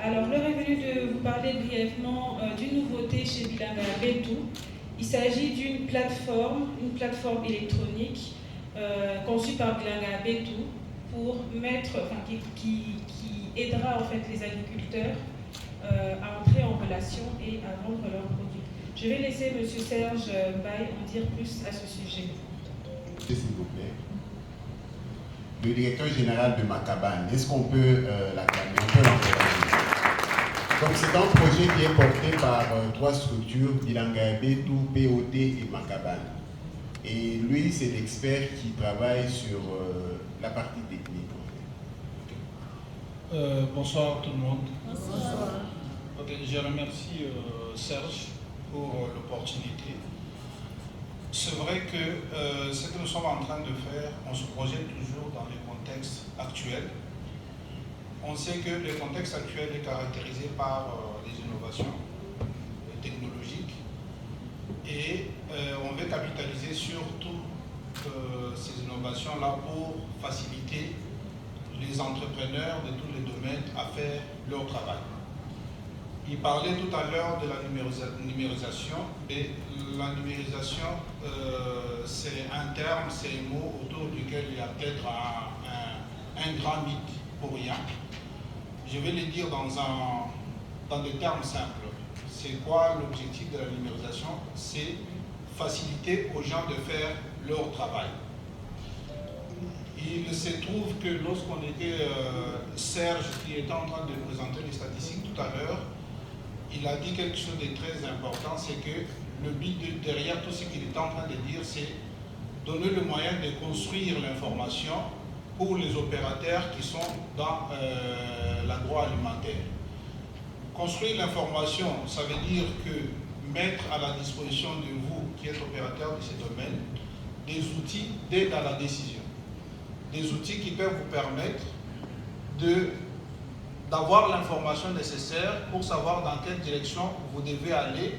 Alors, l'heure est venue de vous parler brièvement d'une nouveauté chez Bilanga Betu. Il s'agit d'une plateforme électronique conçue par Bilanga Betu pour qui aidera en fait les agriculteurs à entrer en relation et à vendre leurs produits. Je vais laisser M. Serge Baye en dire plus à ce sujet. S'il vous plaît. Le directeur général de Macabane, est-ce qu'on peut l'acclamer? On peut l'encourager. Donc c'est un projet qui est porté par trois structures, Bilanga Betu, POT et Macabane. Et lui, c'est l'expert qui travaille sur la partie technique. Bonsoir tout le monde. Bonsoir. Okay, je remercie Serge pour l'opportunité. C'est vrai que ce que nous sommes en train de faire, on se projette toujours dans le contexte actuel. On sait que le contexte actuel est caractérisé par les innovations technologiques et on veut capitaliser sur toutes ces innovations-là pour faciliter les entrepreneurs de tous les domaines à faire leur travail. Il parlait tout à l'heure de la numérisation et la numérisation, c'est un terme, c'est un mot autour duquel il y a peut-être un grand mythe pour rien. Je vais le dire dans des termes simples. C'est quoi l'objectif de la numérisation? C'est faciliter aux gens de faire leur travail. Il se trouve que lorsqu'on était, Serge qui était en train de présenter les statistiques tout à l'heure, il a dit quelque chose de très important, c'est que le but derrière tout ce qu'il est en train de dire, c'est donner le moyen de construire l'information pour les opérateurs qui sont dans l'agroalimentaire. Construire l'information, ça veut dire que mettre à la disposition de vous, qui êtes opérateur de ce domaine, des outils d'aide à la décision. Des outils qui peuvent vous permettre d'avoir l'information nécessaire pour savoir dans quelle direction vous devez aller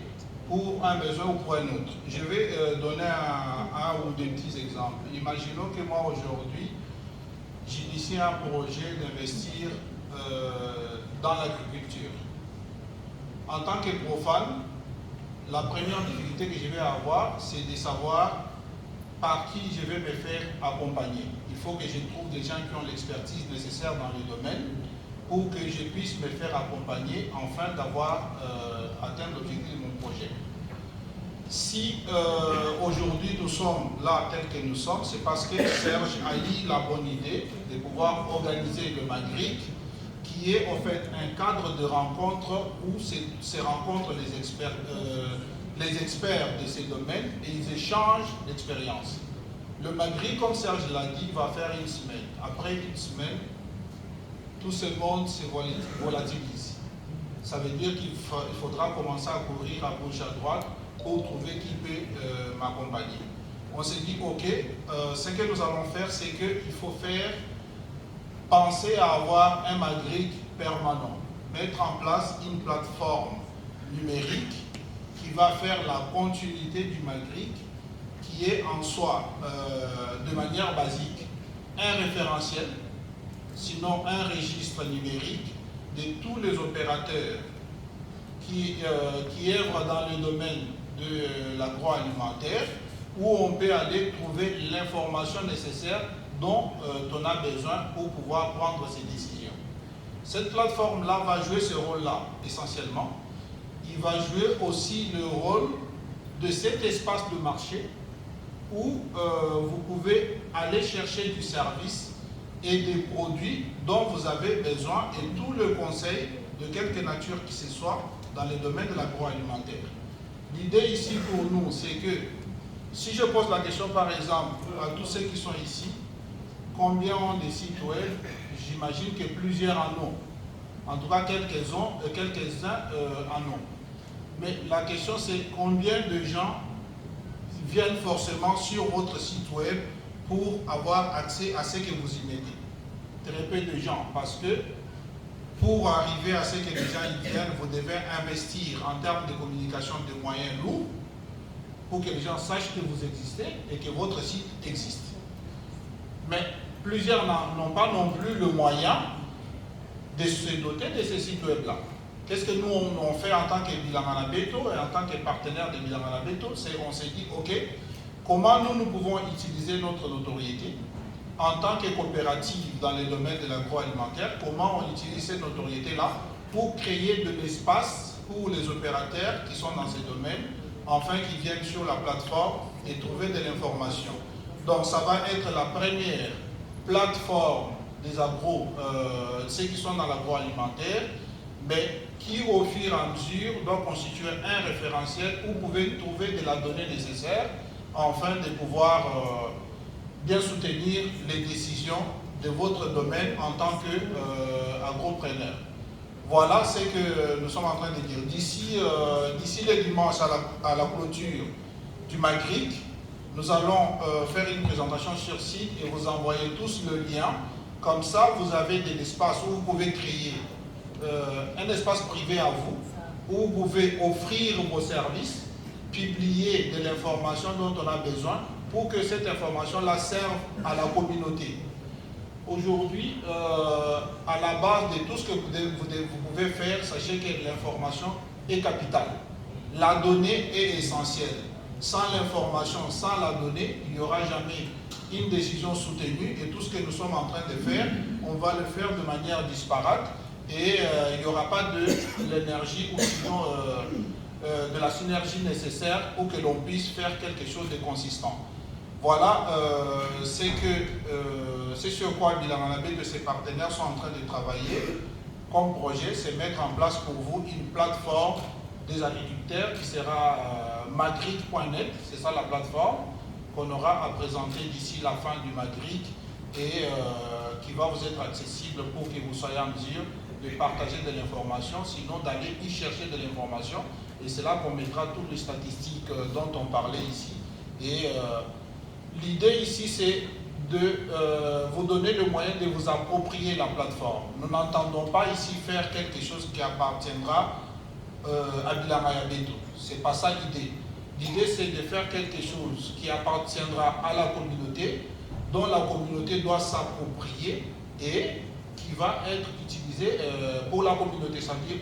pour un besoin ou pour un autre. Je vais donner un ou deux petits exemples. Imaginons que moi aujourd'hui, j'initie un projet d'investir dans l'agriculture. En tant que profane, la première difficulté que je vais avoir, c'est de savoir par qui je vais me faire accompagner. Il faut que je trouve des gens qui ont l'expertise nécessaire dans le domaine pour que je puisse me faire accompagner afin d'avoir atteint l'objectif de mon projet. Si aujourd'hui nous sommes là tels que nous sommes, c'est parce que Serge a eu la bonne idée de pouvoir organiser le Magric, qui est en fait un cadre de rencontre où se rencontrent les experts de ces domaines et ils échangent d'expériences. Le Magric, comme Serge l'a dit, va faire une semaine. Après une semaine, tout ce monde se volatilise. Ça veut dire qu'il faudra commencer à courir à gauche, à droite pour trouver qui peut m'accompagner. On s'est dit, ok, ce que nous allons faire, c'est qu'il faut penser à avoir un Magric permanent, mettre en place une plateforme numérique qui va faire la continuité du Magric, qui est en soi, de manière basique, un référentiel, sinon un registre numérique de tous les opérateurs qui œuvrent dans le domaine de l'agroalimentaire, où on peut aller trouver l'information nécessaire dont on a besoin pour pouvoir prendre ses décisions. Cette plateforme-là va jouer ce rôle-là essentiellement. Il va jouer aussi le rôle de cet espace de marché où vous pouvez aller chercher du service et des produits dont vous avez besoin et tout le conseil de quelque nature que ce soit dans le domaine de l'agroalimentaire. L'idée ici pour nous, c'est que si je pose la question par exemple à tous ceux qui sont ici, combien ont des sites web? J'imagine que plusieurs en ont. En tout cas, quelques-uns en ont. Mais la question c'est combien de gens viennent forcément sur votre site web pour avoir accès à ce que vous y mettez. Très peu de gens, parce que pour arriver à ce que les gens y viennent, vous devez investir en termes de communication de moyens lourds pour que les gens sachent que vous existez et que votre site existe. Mais plusieurs n'ont pas non plus le moyen de se doter de ces sites web-là. Qu'est-ce que nous on fait en tant que Bilangana Beto et en tant que partenaire de Bilangana Beto? On s'est dit, ok, comment nous pouvons utiliser notre notoriété en tant que coopérative dans le domaine de l'agroalimentaire, comment on utilise cette notoriété-là pour créer de l'espace pour les opérateurs qui sont dans ces domaines, enfin qui viennent sur la plateforme et trouver de l'information. Donc ça va être la première plateforme des ceux qui sont dans l'agroalimentaire, mais qui au fur et à mesure doit constituer un référentiel où vous pouvez trouver de la donnée nécessaire afin de pouvoir bien soutenir les décisions de votre domaine en tant qu'agropreneur. Voilà ce que nous sommes en train de dire. D'ici le dimanche à la clôture du MAGRIC, nous allons faire une présentation sur site et vous envoyer tous le lien. Comme ça, vous avez de l'espace où vous pouvez créer un espace privé à vous, où vous pouvez offrir vos services, publier de l'information dont on a besoin pour que cette information-là serve à la communauté. Aujourd'hui, à la base de tout ce que vous pouvez faire, sachez que l'information est capitale. La donnée est essentielle. Sans l'information, sans la donnée, il n'y aura jamais une décision soutenue et tout ce que nous sommes en train de faire, on va le faire de manière disparate et il n'y aura pas de l'énergie ou sinon de la synergie nécessaire pour que l'on puisse faire quelque chose de consistant. Voilà, c'est sur quoi Bilangana Beto et ses partenaires sont en train de travailler comme projet, c'est mettre en place pour vous une plateforme des agriculteurs qui sera magric.net, c'est ça la plateforme qu'on aura à présenter d'ici la fin du MAGRIC et qui va vous être accessible pour que vous soyez en mesure de partager de l'information, sinon d'aller y chercher de l'information. Et c'est là qu'on mettra toutes les statistiques dont on parlait ici. Et l'idée ici, c'est de vous donner le moyen de vous approprier la plateforme. Nous n'entendons pas ici faire quelque chose qui appartiendra à Bilangana Beto. Ce n'est pas ça l'idée. L'idée, c'est de faire quelque chose qui appartiendra à la communauté, dont la communauté doit s'approprier et qui va être utilisé pour la communauté. C'est-à-dire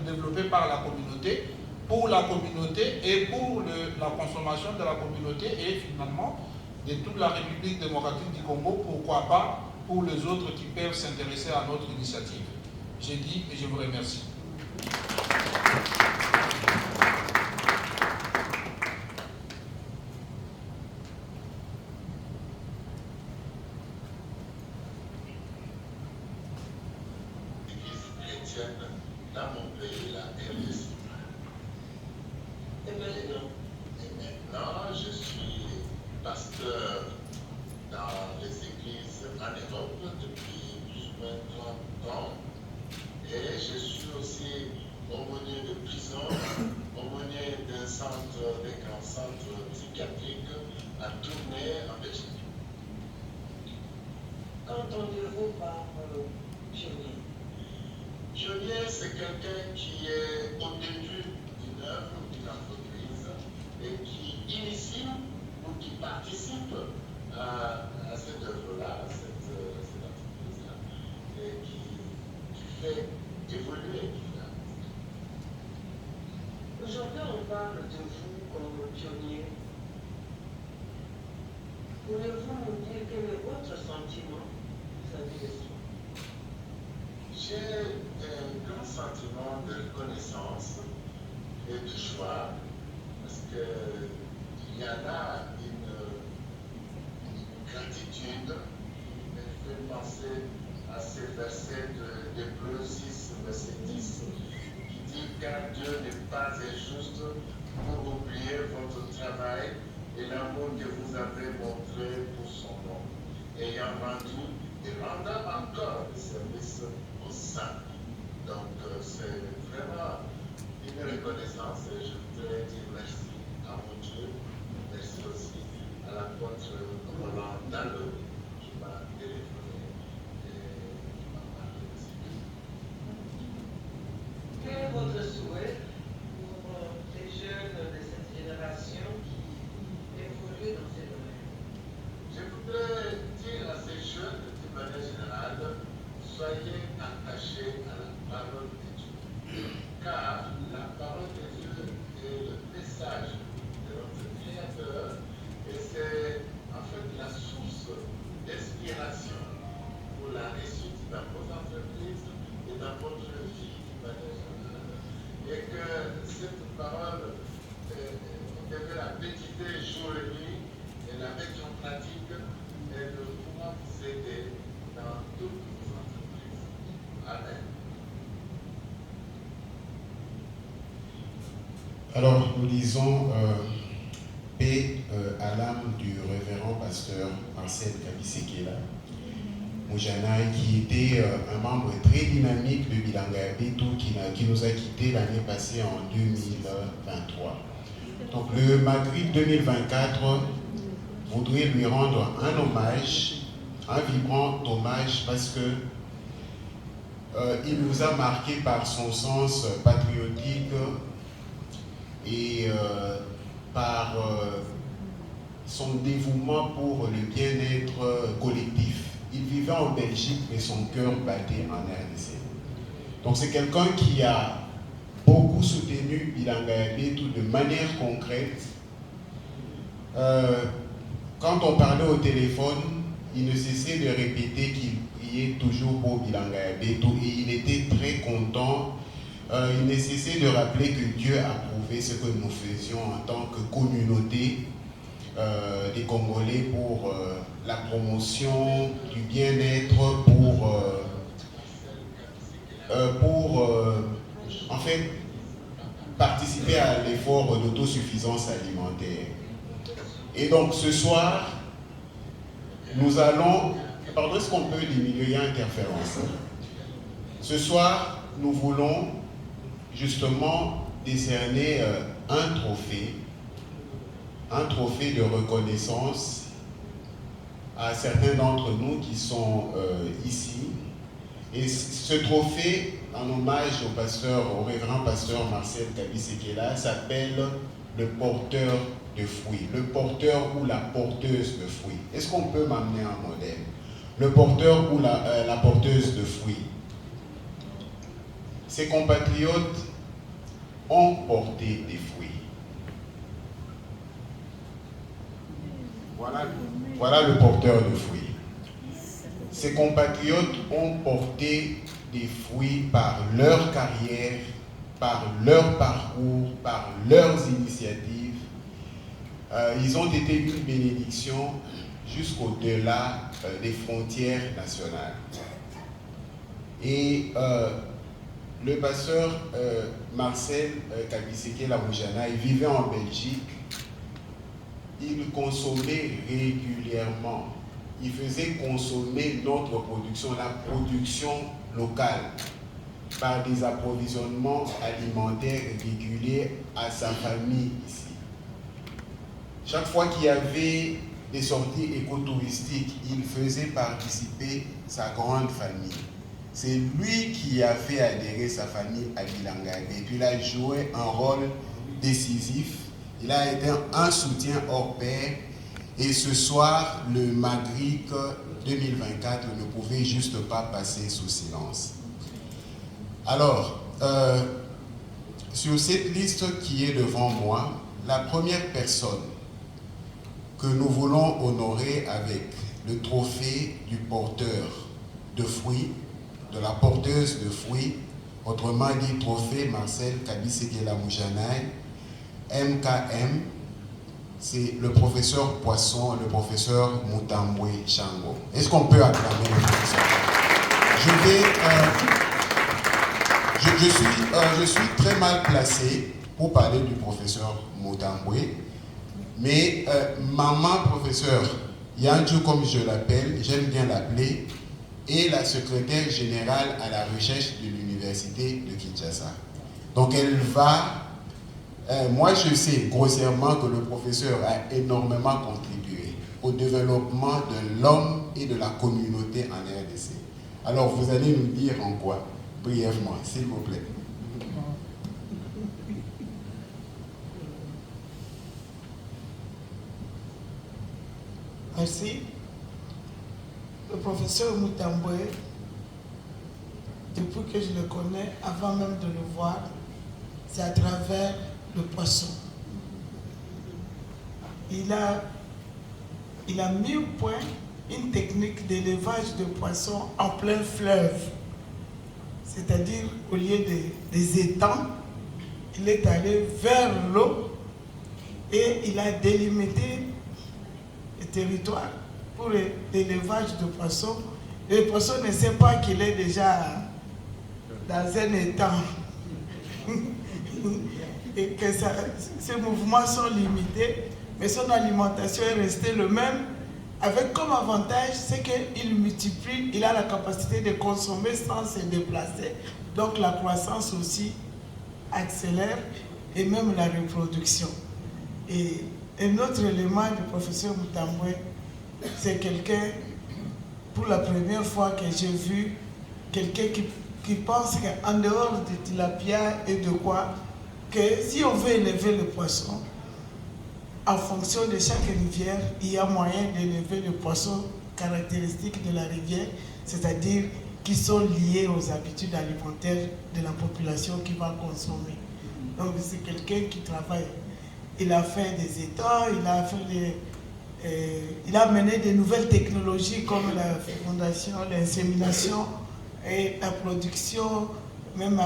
développé par la communauté, pour la communauté et pour la consommation de la communauté et finalement de toute la République démocratique du Congo, pourquoi pas pour les autres qui peuvent s'intéresser à notre initiative. J'ai dit et je vous remercie. Dans mon pays, la RDC. Et maintenant, je suis pasteur dans les églises en Europe depuis plus ou moins 30 ans. Et je suis aussi aumônier de prison, aumônier d'un grand centre psychiatrique à tourner en Belgique. Qu'entendez-vous par pionnier? Pionnier, c'est quelqu'un qui est au début d'une œuvre ou d'une entreprise et qui initie ou qui participe à cette œuvre-là, à cette entreprise-là, et qui fait évoluer. Aujourd'hui, on parle de vous comme pionnier. Pouvez-vous nous dire quel est votre sentiment vis-à-vis de ça? J'ai un grand sentiment de reconnaissance et de joie parce qu'il y en a une gratitude qui me fait penser à ces versets de Hébreux 6, verset 10, qui dit car Dieu n'est pas injuste pour oublier votre travail et l'amour que vous avez montré pour son nom, ayant rendu et rendant encore le service au sein. Donc c'est vraiment une reconnaissance et je voudrais dire merci à mon Dieu, merci aussi à l'apôtre Roland Dallot qui m'a téléphoné et qui m'a parlé de ce livre. Quel est votre souhait pour les jeunes de cette génération qui évoluent dans ces domaines? Je voudrais dire à ces jeunes, de manière générale, soyez attachés parole, on devait la méditer jour et nuit et la mettre en pratique et de pouvoir vous aider dans toutes vos entreprises. Amen. Alors, nous lisons paix à l'âme du révérend pasteur Marcel Kabisekela Mujanaï, qui était un membre très dynamique de Bilanga Betu, qui nous a quittés l'année passée en 2023. Donc, le Maghrib 2024 voudrait lui rendre un hommage, un vibrant hommage, parce que il nous a marqué par son sens patriotique et par son dévouement pour le bien-être collectif. Il vivait en Belgique, mais son cœur battait en RDC. Donc c'est quelqu'un qui a beaucoup soutenu Bilanga Betu de manière concrète. Quand on parlait au téléphone, il ne cessait de répéter qu'il priait toujours pour Bilanga Betu et il était très content. Il ne cessait de rappeler que Dieu approuvait ce que nous faisions en tant que communauté des Congolais pour la promotion du bien-être, pour en fait participer à l'effort d'autosuffisance alimentaire. Et donc ce soir, nous allons... Pardon, est-ce qu'on peut diminuer? Il y a interférence. Ce soir, nous voulons justement décerner un trophée de reconnaissance à certains d'entre nous qui sont ici. Et ce trophée, en hommage au révérend pasteur Marcel Kabisekela, s'appelle le porteur de fruits, le porteur ou la porteuse de fruits. Est-ce qu'on peut m'amener un modèle? Le porteur ou la porteuse de fruits. Ses compatriotes ont porté des fruits. Voilà le porteur de fruits. Ses compatriotes ont porté des fruits par leur carrière, par leur parcours, par leurs initiatives. Ils ont été une bénédiction jusqu'au-delà des frontières nationales. Et le pasteur Marcel Kabisekela Mujanaï vivait en Belgique. Il consommait régulièrement. Il faisait consommer notre production, la production locale, par des approvisionnements alimentaires réguliers à sa famille ici. Chaque fois qu'il y avait des sorties écotouristiques, il faisait participer sa grande famille. C'est lui qui a fait adhérer sa famille à Bilanga Betu. Il a joué un rôle décisif. Il a été un soutien hors pair. Et ce soir, le Maghrib 2024 ne pouvait juste pas passer sous silence. Alors, sur cette liste qui est devant moi, la première personne que nous voulons honorer avec le trophée du porteur de fruits, de la porteuse de fruits, autrement dit trophée Marcel Kabisekela Mujanaï, MKM, c'est le professeur Poisson, le professeur Mutambwe Chango. Est-ce qu'on peut acclamer le professeur? Je suis très mal placé pour parler du professeur Mutambwe, mais maman professeur Yanju, comme je l'appelle, j'aime bien l'appeler, est la secrétaire générale à la recherche de l'université de Kinshasa. Donc elle va... moi, je sais grossièrement que le professeur a énormément contribué au développement de l'homme et de la communauté en RDC. Alors, vous allez nous dire en quoi, brièvement, s'il vous plaît. Merci. Le professeur Mutambwe, depuis que je le connais, avant même de le voir, c'est à travers le poisson. Il a mis au point une technique d'élevage de poissons en plein fleuve. C'est-à-dire, au lieu des étangs, il est allé vers l'eau et il a délimité le territoire pour l'élevage de poissons. Le poisson ne sait pas qu'il est déjà dans un étang et que ces mouvements sont limités, mais son alimentation est restée le même, avec comme avantage, c'est qu'il multiplie, il a la capacité de consommer sans se déplacer, donc la croissance aussi accélère et même la reproduction. Et un autre élément du professeur Mutambwe, c'est quelqu'un, pour la première fois que j'ai vu, quelqu'un qui pense qu'en dehors de tilapia et de quoi, que si on veut élever le poisson, en fonction de chaque rivière, il y a moyen d'élever le poisson caractéristique de la rivière, c'est-à-dire qui sont liés aux habitudes alimentaires de la population qui va consommer. Donc c'est quelqu'un qui travaille. Il a fait des étangs, il a mené de nouvelles technologies comme la fécondation, l'insémination et la production, même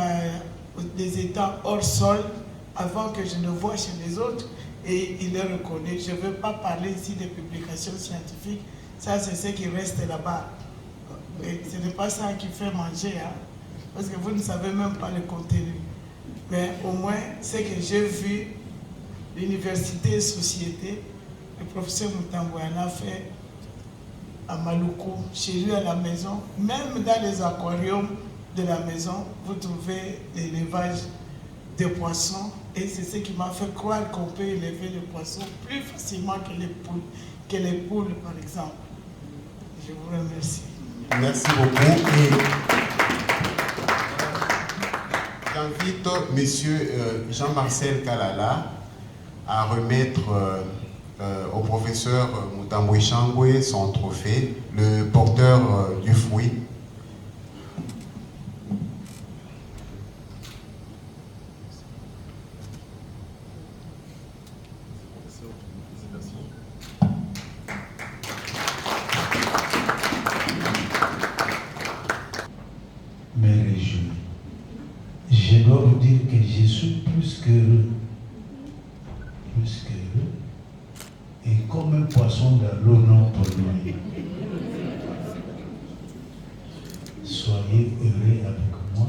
des étangs hors sol, avant que je ne vois chez les autres, et il est reconnu. Je ne veux pas parler ici des publications scientifiques, ça c'est ce qui reste là-bas. Mais ce n'est pas ça qui fait manger, hein, parce que vous ne savez même pas le contenu. Mais au moins, ce que j'ai vu, l'université et société, le professeur Mutambwe en a fait à Maluku, chez lui à la maison, même dans les aquariums de la maison, vous trouvez l'élevage des poissons, et c'est ce qui m'a fait croire qu'on peut élever les poissons plus facilement que les poules, par exemple. Je vous remercie. Merci beaucoup. Et j'invite M. Jean-Marcel Kalala à remettre au professeur Mutambwe Changwe son trophée, le porteur du fruit. Me réjouis. Je dois vous dire que je suis plus qu'heureux. Et comme un poisson dans l'eau non polluée. Soyez heureux avec moi.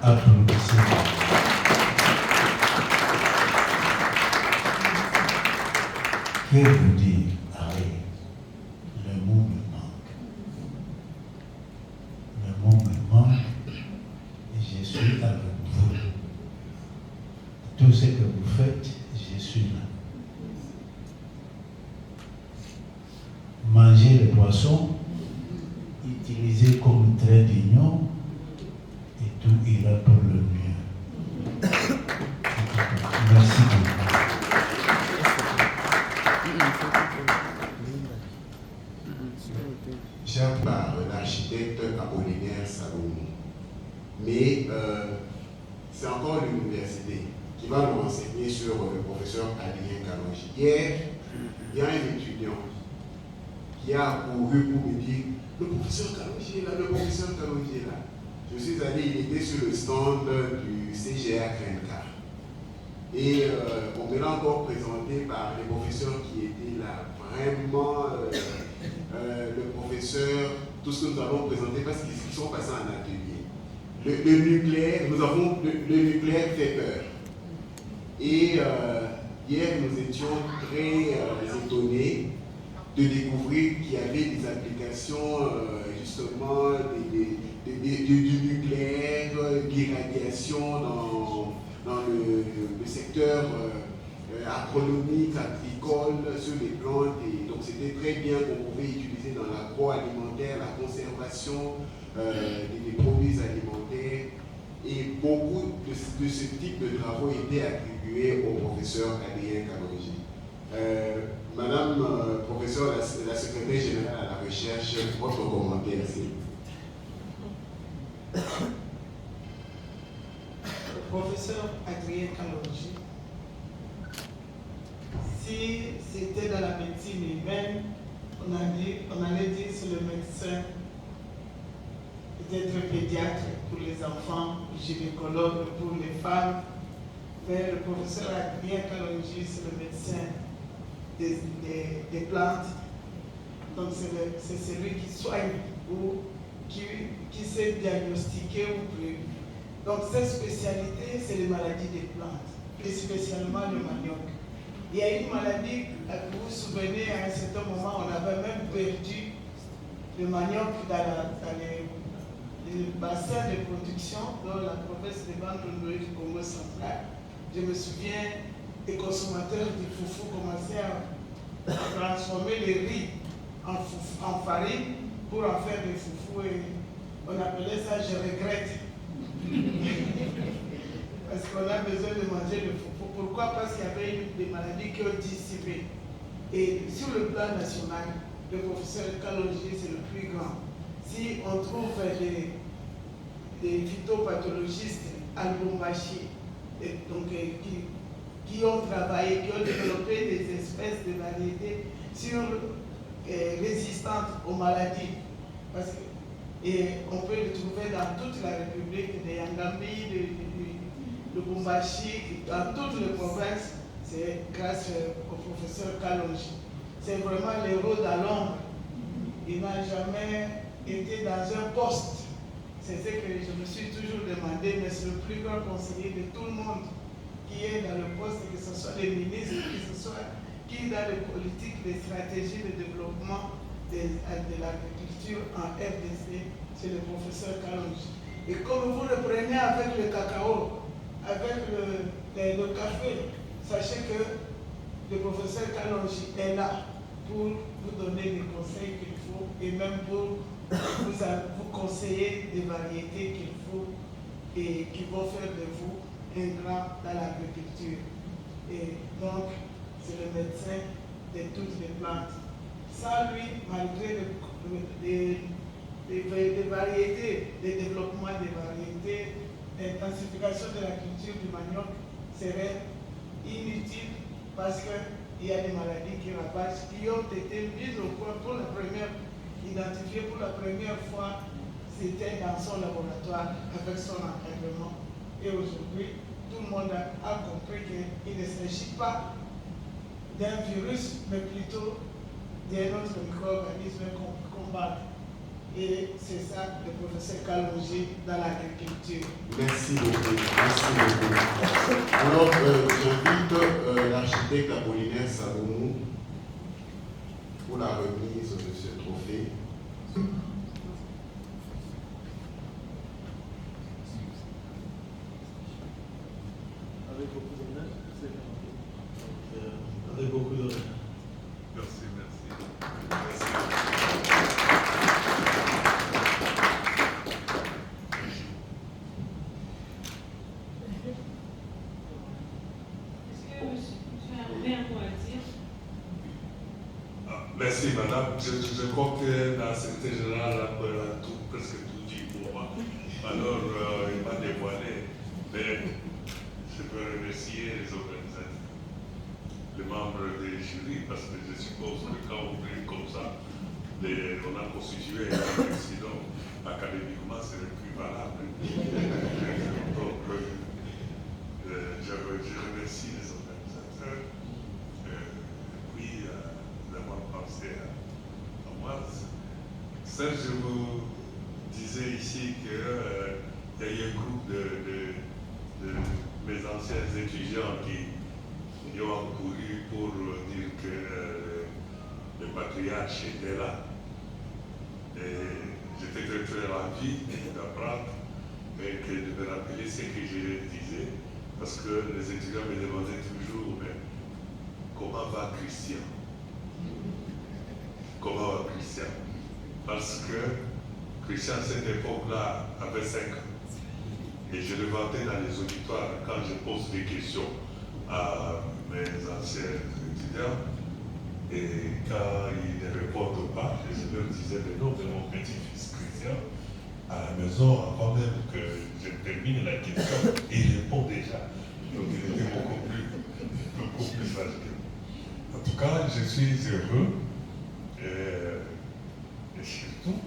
Applaudissez-moi. Que vous dire? Allez, le mot me manque. Le mot me manque et je suis avec vous. Tout ce que vous faites, je suis là. Manger le poisson, utiliser comme trait d'union, et tout ira pour le mieux. Merci beaucoup. Cher par l'architecte Apollinaire Salomon. Mais c'est encore l'université qui va nous renseigner sur le professeur Adrien Kalonji. Hier, il y a un étudiant qui a couru pour me dire le professeur Kalonji est là, le professeur Kalonji est là. Je suis allé, il était sur le stand du CGA Krenka. Et on me l'a encore présenté par les professeurs qui étaient là. Vraiment, le professeur, tout ce que nous avons présenté parce qu'ils sont passés en atelier. Le nucléaire, le nucléaire fait peur. Et hier, nous étions très étonnés de découvrir qu'il y avait des applications justement du nucléaire, d'irradiation dans le secteur agronomique, agricole, sur les plantes. Et donc c'était très bien qu'on pouvait utiliser dans l'agroalimentaire, la conservation des produits alimentaires. Et beaucoup de ce type de travaux étaient attribués au professeur Adrien Kalonji. Madame professeure, la secrétaire générale à la recherche, votre commentaire, c'est... Professeur Adrien Kalonji, si c'était dans la médecine humaine, on allait dire c'est le médecin, peut-être pédiatre pour les enfants, gynécologue pour les femmes, mais le professeur Adrien Kalonji, c'est le médecin des plantes. Donc c'est celui qui soigne ou qui sait diagnostiquer ou prévenir. Donc cette spécialité, c'est les maladies des plantes, et spécialement le manioc. Il y a une maladie, vous vous souvenez, à un certain moment, on avait même perdu le manioc dans les bassins de production dans la province de Bandundu du Congo central. Je me souviens, les consommateurs du foufou commençaient à transformer les riz en farine pour en faire des foufous, et on appelait ça « je regrette ». Parce qu'on a besoin de manger le foufou. Pourquoi? Parce qu'il y avait des maladies qui ont dissipé. Et sur le plan national, le professeur Kalonji, c'est le plus grand. Si on trouve des phytopathologistes à Lubumbashi, donc qui ont travaillé, qui ont développé des espèces de variétés résistantes aux maladies, et on peut le trouver dans toute la République, de Yangambi, de Lubumbashi, dans toutes les provinces, c'est grâce au professeur Kalonji. C'est vraiment l'héros dans l'ombre. Il n'a jamais été dans un poste. C'est ce que je me suis toujours demandé, mais c'est le plus grand conseiller de tout le monde qui est dans le poste, que ce soit les ministres, que ce soit qui dans les politiques, les stratégies de développement de l'agriculture en RDC, c'est le professeur Kalonji. Et comme vous le prenez avec le cacao, avec le café, sachez que le professeur Kalonji est là pour vous donner les conseils qu'il faut et même pour vous conseiller des variétés qu'il faut et qui vont faire de vous un grand dans l'agriculture. Et donc, c'est le médecin de toutes les plantes. Sans lui, malgré les variétés, le développement des variétés, l'intensification de la culture du manioc serait inutile parce qu'il y a des maladies qui ravagent, qui ont été mises au point pour la première, identifiées pour la première fois, c'était dans son laboratoire avec son encadrement. Et aujourd'hui, tout le monde a compris qu'il ne s'agit pas d'un virus, mais plutôt d'un autre micro-organisme qu'on combat. Et c'est ça le professeur Kalonji dans l'agriculture. Merci beaucoup. Merci beaucoup. Alors, j'invite l'architecte Apollinaire Salomon pour la remise de ce trophée. Avec beaucoup d'honneur. Avec beaucoup d'honneur. Merci, merci. Merci madame. Je crois que la secrétaire générale a presque tout dit pour moi. Alors, il m'a dévoilé. Mais je peux remercier les organisateurs, les membres des jurys, parce que je suppose que quand on brille comme ça, on a constitué un président académiquement, c'est le plus valable. Donc, je remercie les organisateurs. D'avoir pensé à moi. Ça, je vous disais ici qu'il y a eu un groupe de mes anciens étudiants qui ont couru pour dire que le patriarche était là. Et j'étais très très ravi d'apprendre et de me rappeler ce que je disais, parce que les étudiants me demandaient toujours, mais comment va Christian? Comment va Christian? Parce que Christian, à cette époque-là, avait 5 ans. Et je le vantais dans les auditoires quand je pose des questions à mes anciens étudiants. Et quand ils ne répondent pas, je leur disais le nom de mon petit-fils Christian à la maison avant même que je termine la question. Il répond déjà. Donc il était beaucoup plus âgé. En tout cas, je suis heureux et surtout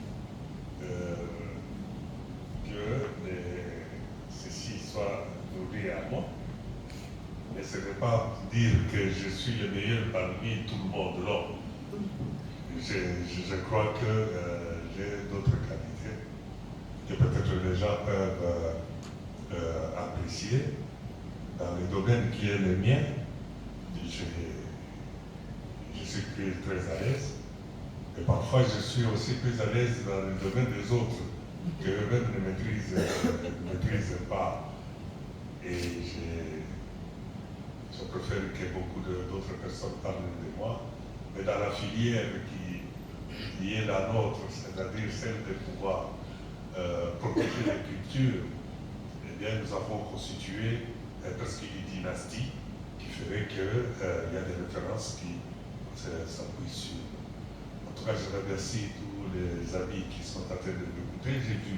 que ceci soit nourri à moi ce n'est pas dire que je suis le meilleur parmi tout le monde, non. Je crois que j'ai d'autres qualités que peut-être les gens peuvent apprécier dans le domaine qui est le mien. Je suis très à l'aise. Et parfois, je suis aussi plus à l'aise dans le domaine des autres, que eux-mêmes ne maîtrisent pas. Et je préfère que beaucoup d'autres personnes parlent de moi. Mais dans la filière qui est la nôtre, c'est-à-dire celle de pouvoir protéger la culture, eh bien, nous avons constitué presque une dynastie qui ferait qu'il y a des références qui s'appuient sur. En tout cas, je remercie tous les amis qui sont en train de m'écouter. J'ai vu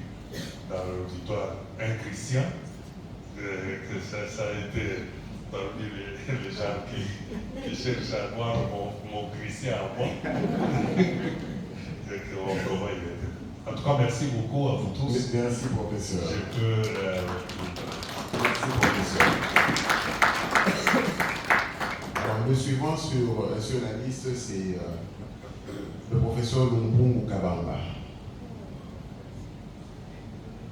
dans l'auditoire un Christian, que ça a été parmi les gens qui cherchent à voir mon Christian à moi. En tout cas, merci beaucoup à vous tous. Merci, professeur. Je peux... Merci, professeur. Alors, le suivant sur la liste, c'est le professeur Lumbungu Kabamba.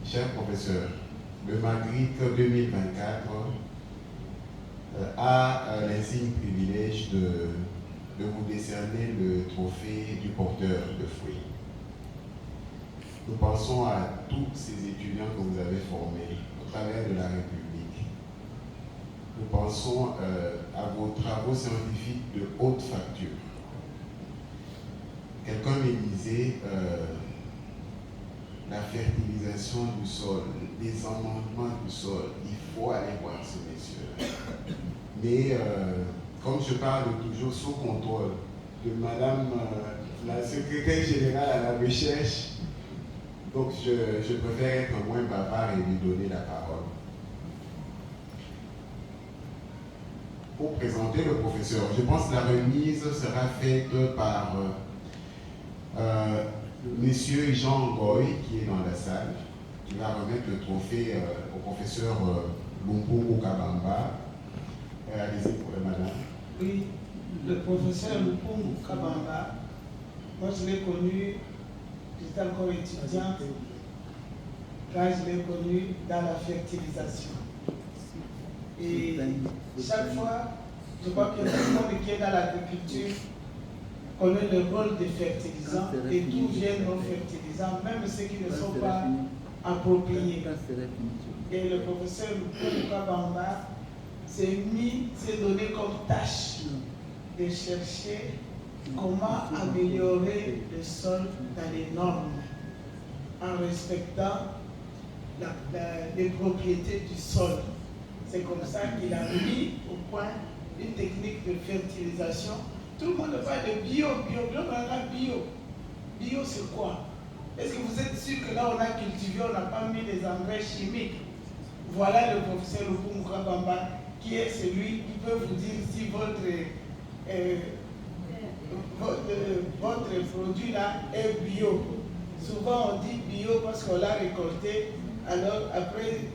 Cher professeur, le Magritte 2024 a l'insigne privilège de vous décerner le trophée du porteur de fruits. Nous pensons à tous ces étudiants que vous avez formés au travers de la République. Nous pensons à vos travaux scientifiques de haute facture. Quelqu'un me disait la fertilisation du sol, les amendements du sol, il faut aller voir ce monsieur. Mais comme je parle toujours sous contrôle de Madame la secrétaire générale à la recherche, donc je préfère être moins bavard et lui donner la parole. Pour présenter le professeur, je pense que la remise sera faite par Monsieur Jean Goy, qui est dans la salle, qui va remettre le trophée au professeur Lumbungu Kabamba. Allez-y pour madame. Oui, le professeur Lumbungu Kabamba, moi je l'ai connu, j'étais encore étudiante, quand je l'ai connu dans la fertilisation. Et chaque fois, je crois que tout le monde qui est dans l'agriculture connaît le rôle des fertilisants et d'où viennent nos fertilisants, même ceux qui ne sont pas appropriés. Et le professeur Lumbungu Kabamba s'est donné comme tâche de chercher comment améliorer le sol dans les normes en respectant les propriétés du sol. C'est comme ça qu'il a mis au point une technique de fertilisation. Tout le monde parle de bio. Bio, c'est quoi? Est-ce que vous êtes sûr que là on a cultivé, on n'a pas mis des engrais chimiques? Voilà le professeur Lumbungu Kabamba, qui est celui qui peut vous dire si votre produit là est bio. Souvent on dit bio parce qu'on l'a récolté, alors après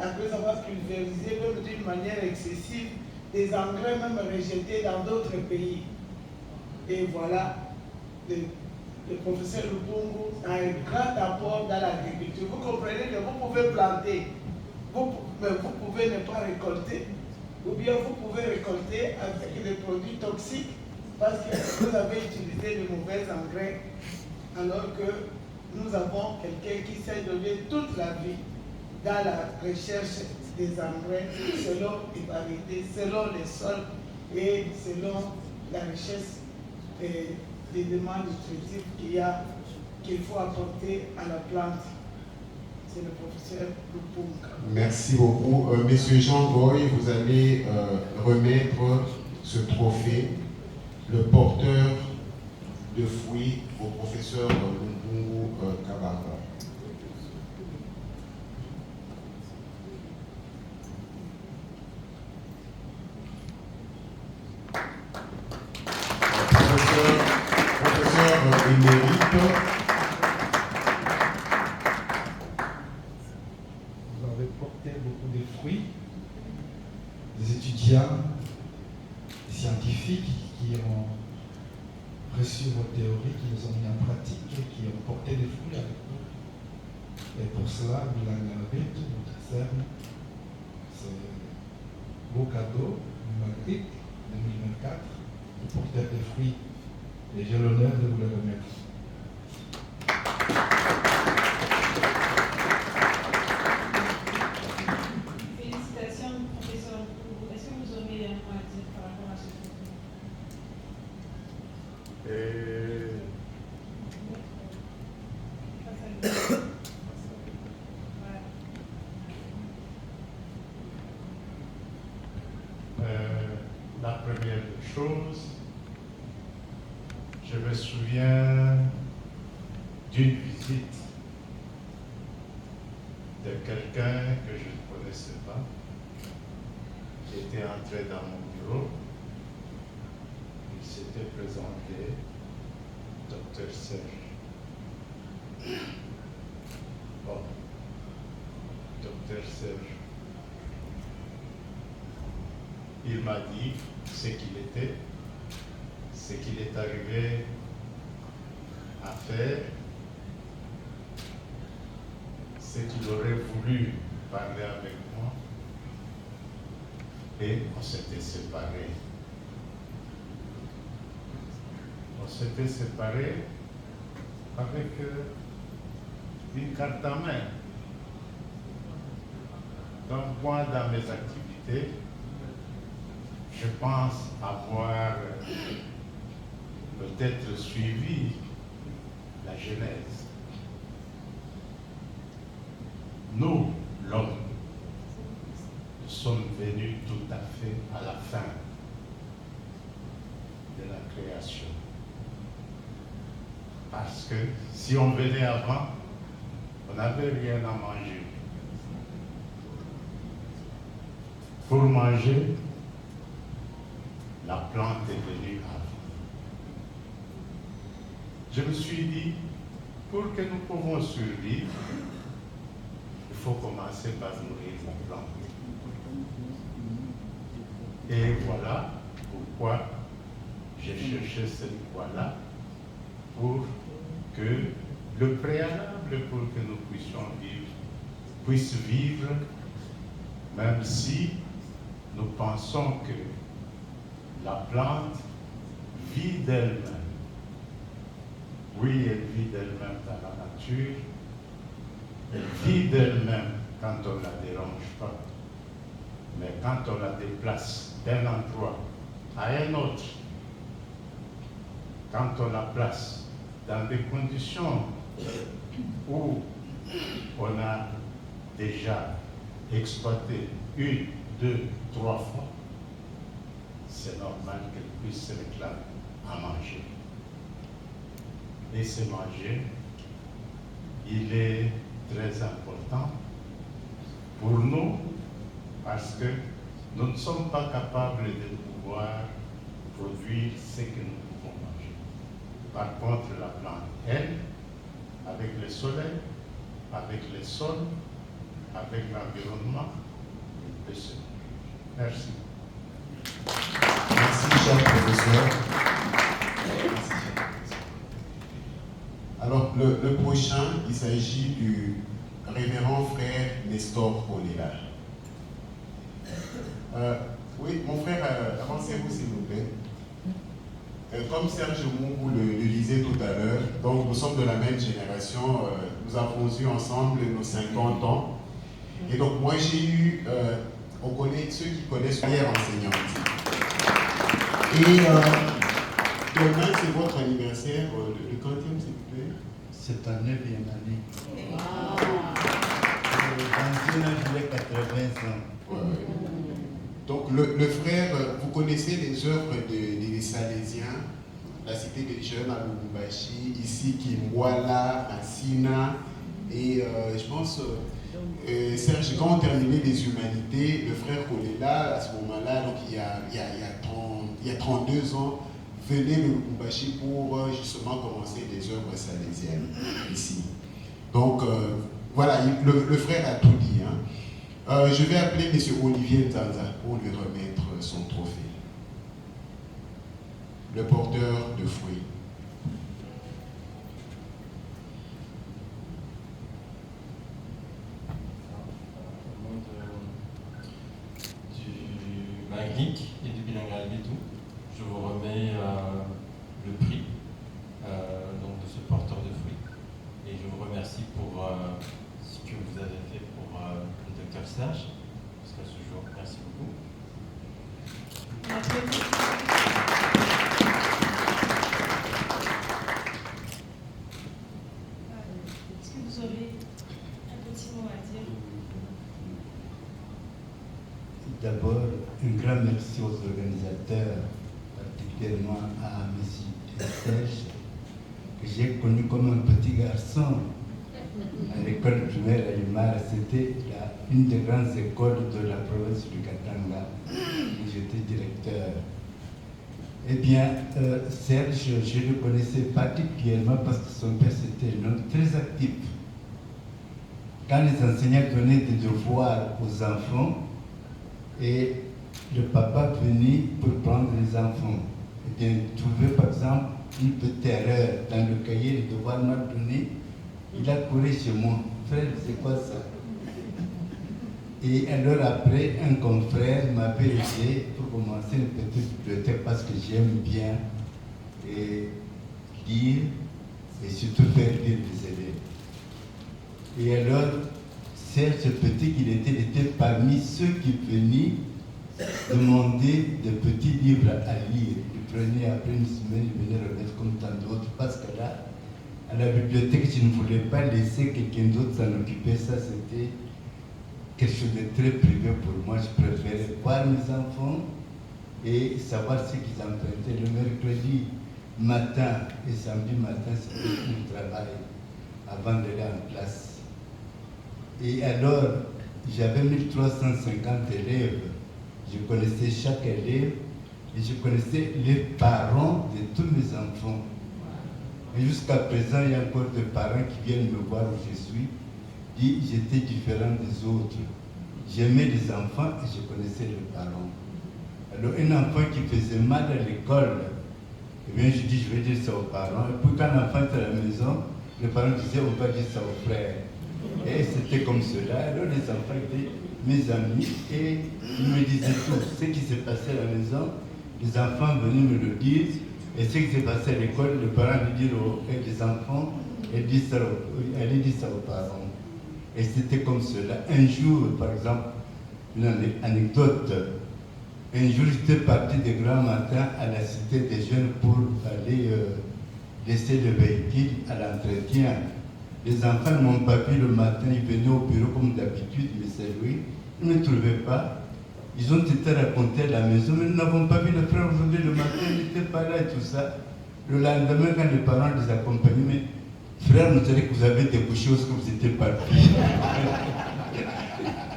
après avoir pulvérisé, même d'une manière excessive, des engrais même rejetés dans d'autres pays. Et voilà, le professeur Lumbungu a un grand apport dans l'agriculture. Vous comprenez que vous pouvez planter, mais vous pouvez ne pas récolter, ou bien vous pouvez récolter avec des produits toxiques parce que vous avez utilisé de mauvais engrais, alors que nous avons quelqu'un qui s'est donné toute la vie dans la recherche des engrais selon les variétés, selon les sols et selon la richesse des demandes nutritives qu'il faut apporter à la plante. C'est le professeur Lumbungu. Merci beaucoup. Monsieur Jean Goy, vous allez remettre ce trophée, le porteur de fruits, au professeur Lumbungu Kabamba. Professeur émérite. Vous avez porté beaucoup de fruits des étudiants scientifiques qui ont reçu vos théories, qui les ont mis en pratique et qui ont porté des fruits avec nous. Et pour cela, Bilanga Betu, notre CERN, c'est un beau cadeau du Maghreb 2024 pour porter des fruits. Et j'ai l'honneur de vous le remettre. Félicitations, professeur. Est-ce que vous aurez un mot à dire par rapport à ce projet? La première chose, je me souviens d'une visite de quelqu'un que je ne connaissais pas, qui était entré dans mon bureau. Il s'était présenté, Dr. Serge. Bon, Dr. Serge. Il m'a dit ce qu'il était, ce qu'il est arrivé à faire, ce qu'il aurait voulu parler avec moi, et on s'était séparés. On s'était séparés avec une carte en main. Donc moi, dans mes activités, je pense avoir peut-être suivi la Genèse. Nous, l'homme, nous sommes venus tout à fait à la fin de la création. Parce que si on venait avant, on n'avait rien à manger. Pour manger, la plante est venue avant. Je me suis dit, pour que nous pouvons survivre, il faut commencer par nourrir la plante. Et voilà pourquoi j'ai cherché cette voie-là, pour que le préalable pour que nous puissions vivre, puisse vivre, même si nous pensons que la plante vit d'elle-même. Oui, elle vit d'elle-même dans la nature. Elle vit d'elle-même quand on ne la dérange pas. Mais quand on la déplace d'un endroit à un autre, quand on la place dans des conditions où on a déjà exploité 1, 2, 3 fois, c'est normal qu'elle puisse se réclamer à manger. Et ce manger, il est très important pour nous parce que nous ne sommes pas capables de pouvoir produire ce que nous pouvons manger. Par contre, la plante, elle, avec le soleil, avec les sols, avec l'environnement, elle peut se nourrir. Merci. Merci, cher professeur. Alors, le prochain, il s'agit du révérend frère Nestor Kolela. Oui, mon frère, avancez-vous s'il vous plaît. Comme Serge Moungou le disait tout à l'heure, donc nous sommes de la même génération, nous avons eu ensemble nos 50 ans. Et donc moi j'ai eu, on connaît ceux qui connaissent carrière enseignante. Et demain c'est votre anniversaire, le 40e s'il vous plaît. C'est ta 9e année. Dans une année, j'ai 80 ans. Donc le frère, vous connaissez les œuvres des Salésiens, la cité des jeunes à Lubumbashi, ici Kimwala, à Sina, et je pense, Serge, quand on terminait les humanités, le frère Kolela, à ce moment-là, donc il y a 32 ans, venait de Lubumbashi pour justement commencer les œuvres salésiennes ici. Donc voilà, le frère a tout dit. Hein. Je vais appeler M. Olivier Nzanza pour lui remettre son trophée. Le porteur de fruits. Du Magric et du Bilingual Bétou, je vous remets le prix donc de ce porteur de fruits. Et je vous remercie pour ce que vous avez fait pour le docteur Serge, jusqu'à ce jour. Merci beaucoup. Est-ce que vous aurez un petit mot à dire? D'abord, un grand merci aux organisateurs, particulièrement à M. Serge, que j'ai connu comme un petit garçon à l'école primaire à Limara. C'était une des grandes écoles de la province du Katanga, où j'étais directeur. Eh bien, Serge, je le connaissais particulièrement parce que son père c'était un homme très actif. Quand les enseignants donnaient des devoirs aux enfants, et le papa venait pour prendre les enfants, eh bien, il trouvait par exemple une petite erreur dans le cahier, le devoir mal donné, il a couru chez moi. Frère, c'est quoi ça? Et alors après, un confrère m'avait aidé pour commencer une petite bibliothèque parce que j'aime bien lire et surtout faire lire les élèves. Et alors, Serge Petit, il était parmi ceux qui venaient demander des petits livres à lire. Il prenait après une semaine, il venait remettre comme tant d'autres, parce que là, à la bibliothèque, je ne voulais pas laisser quelqu'un d'autre s'en occuper. Ça, c'était quelque chose de très privé pour moi. Je préférais voir mes enfants et savoir ce qu'ils empruntaient. Le mercredi matin et samedi matin, c'était mon travail avant d'aller en classe. Et alors, j'avais 1350 élèves. Je connaissais chaque élève et je connaissais les parents de tous mes enfants. Et jusqu'à présent, il y a encore des parents qui viennent me voir où je suis, disent j'étais différent des autres. J'aimais les enfants et je connaissais les parents. Alors, un enfant qui faisait mal à l'école, eh bien, je dis, je vais dire ça aux parents. Et puis, quand l'enfant est à la maison, les parents disaient, on va dire ça aux frères. Et c'était comme cela. Alors, les enfants étaient mes amis et ils me disaient tout. Ce qui s'est passé à la maison, les enfants venaient me le dire. Et ce qui s'est passé à l'école, les parents allaient dire aux enfants, allaient dire ça aux parents. Et c'était comme cela. Un jour, par exemple, une anecdote. Un jour, j'étais parti de grand matin à la cité des jeunes pour aller laisser le véhicule à l'entretien. Les enfants ne m'ont pas vu le matin, ils venaient au bureau comme d'habitude, mais c'est lui. Ils ne me trouvaient pas. Ils ont été racontés à la maison, mais nous n'avons pas vu le frère aujourd'hui le matin, il n'était pas là et tout ça. Le lendemain, quand les parents les accompagnaient, mais frère, nous savez que vous avez débouché où vous étiez partis.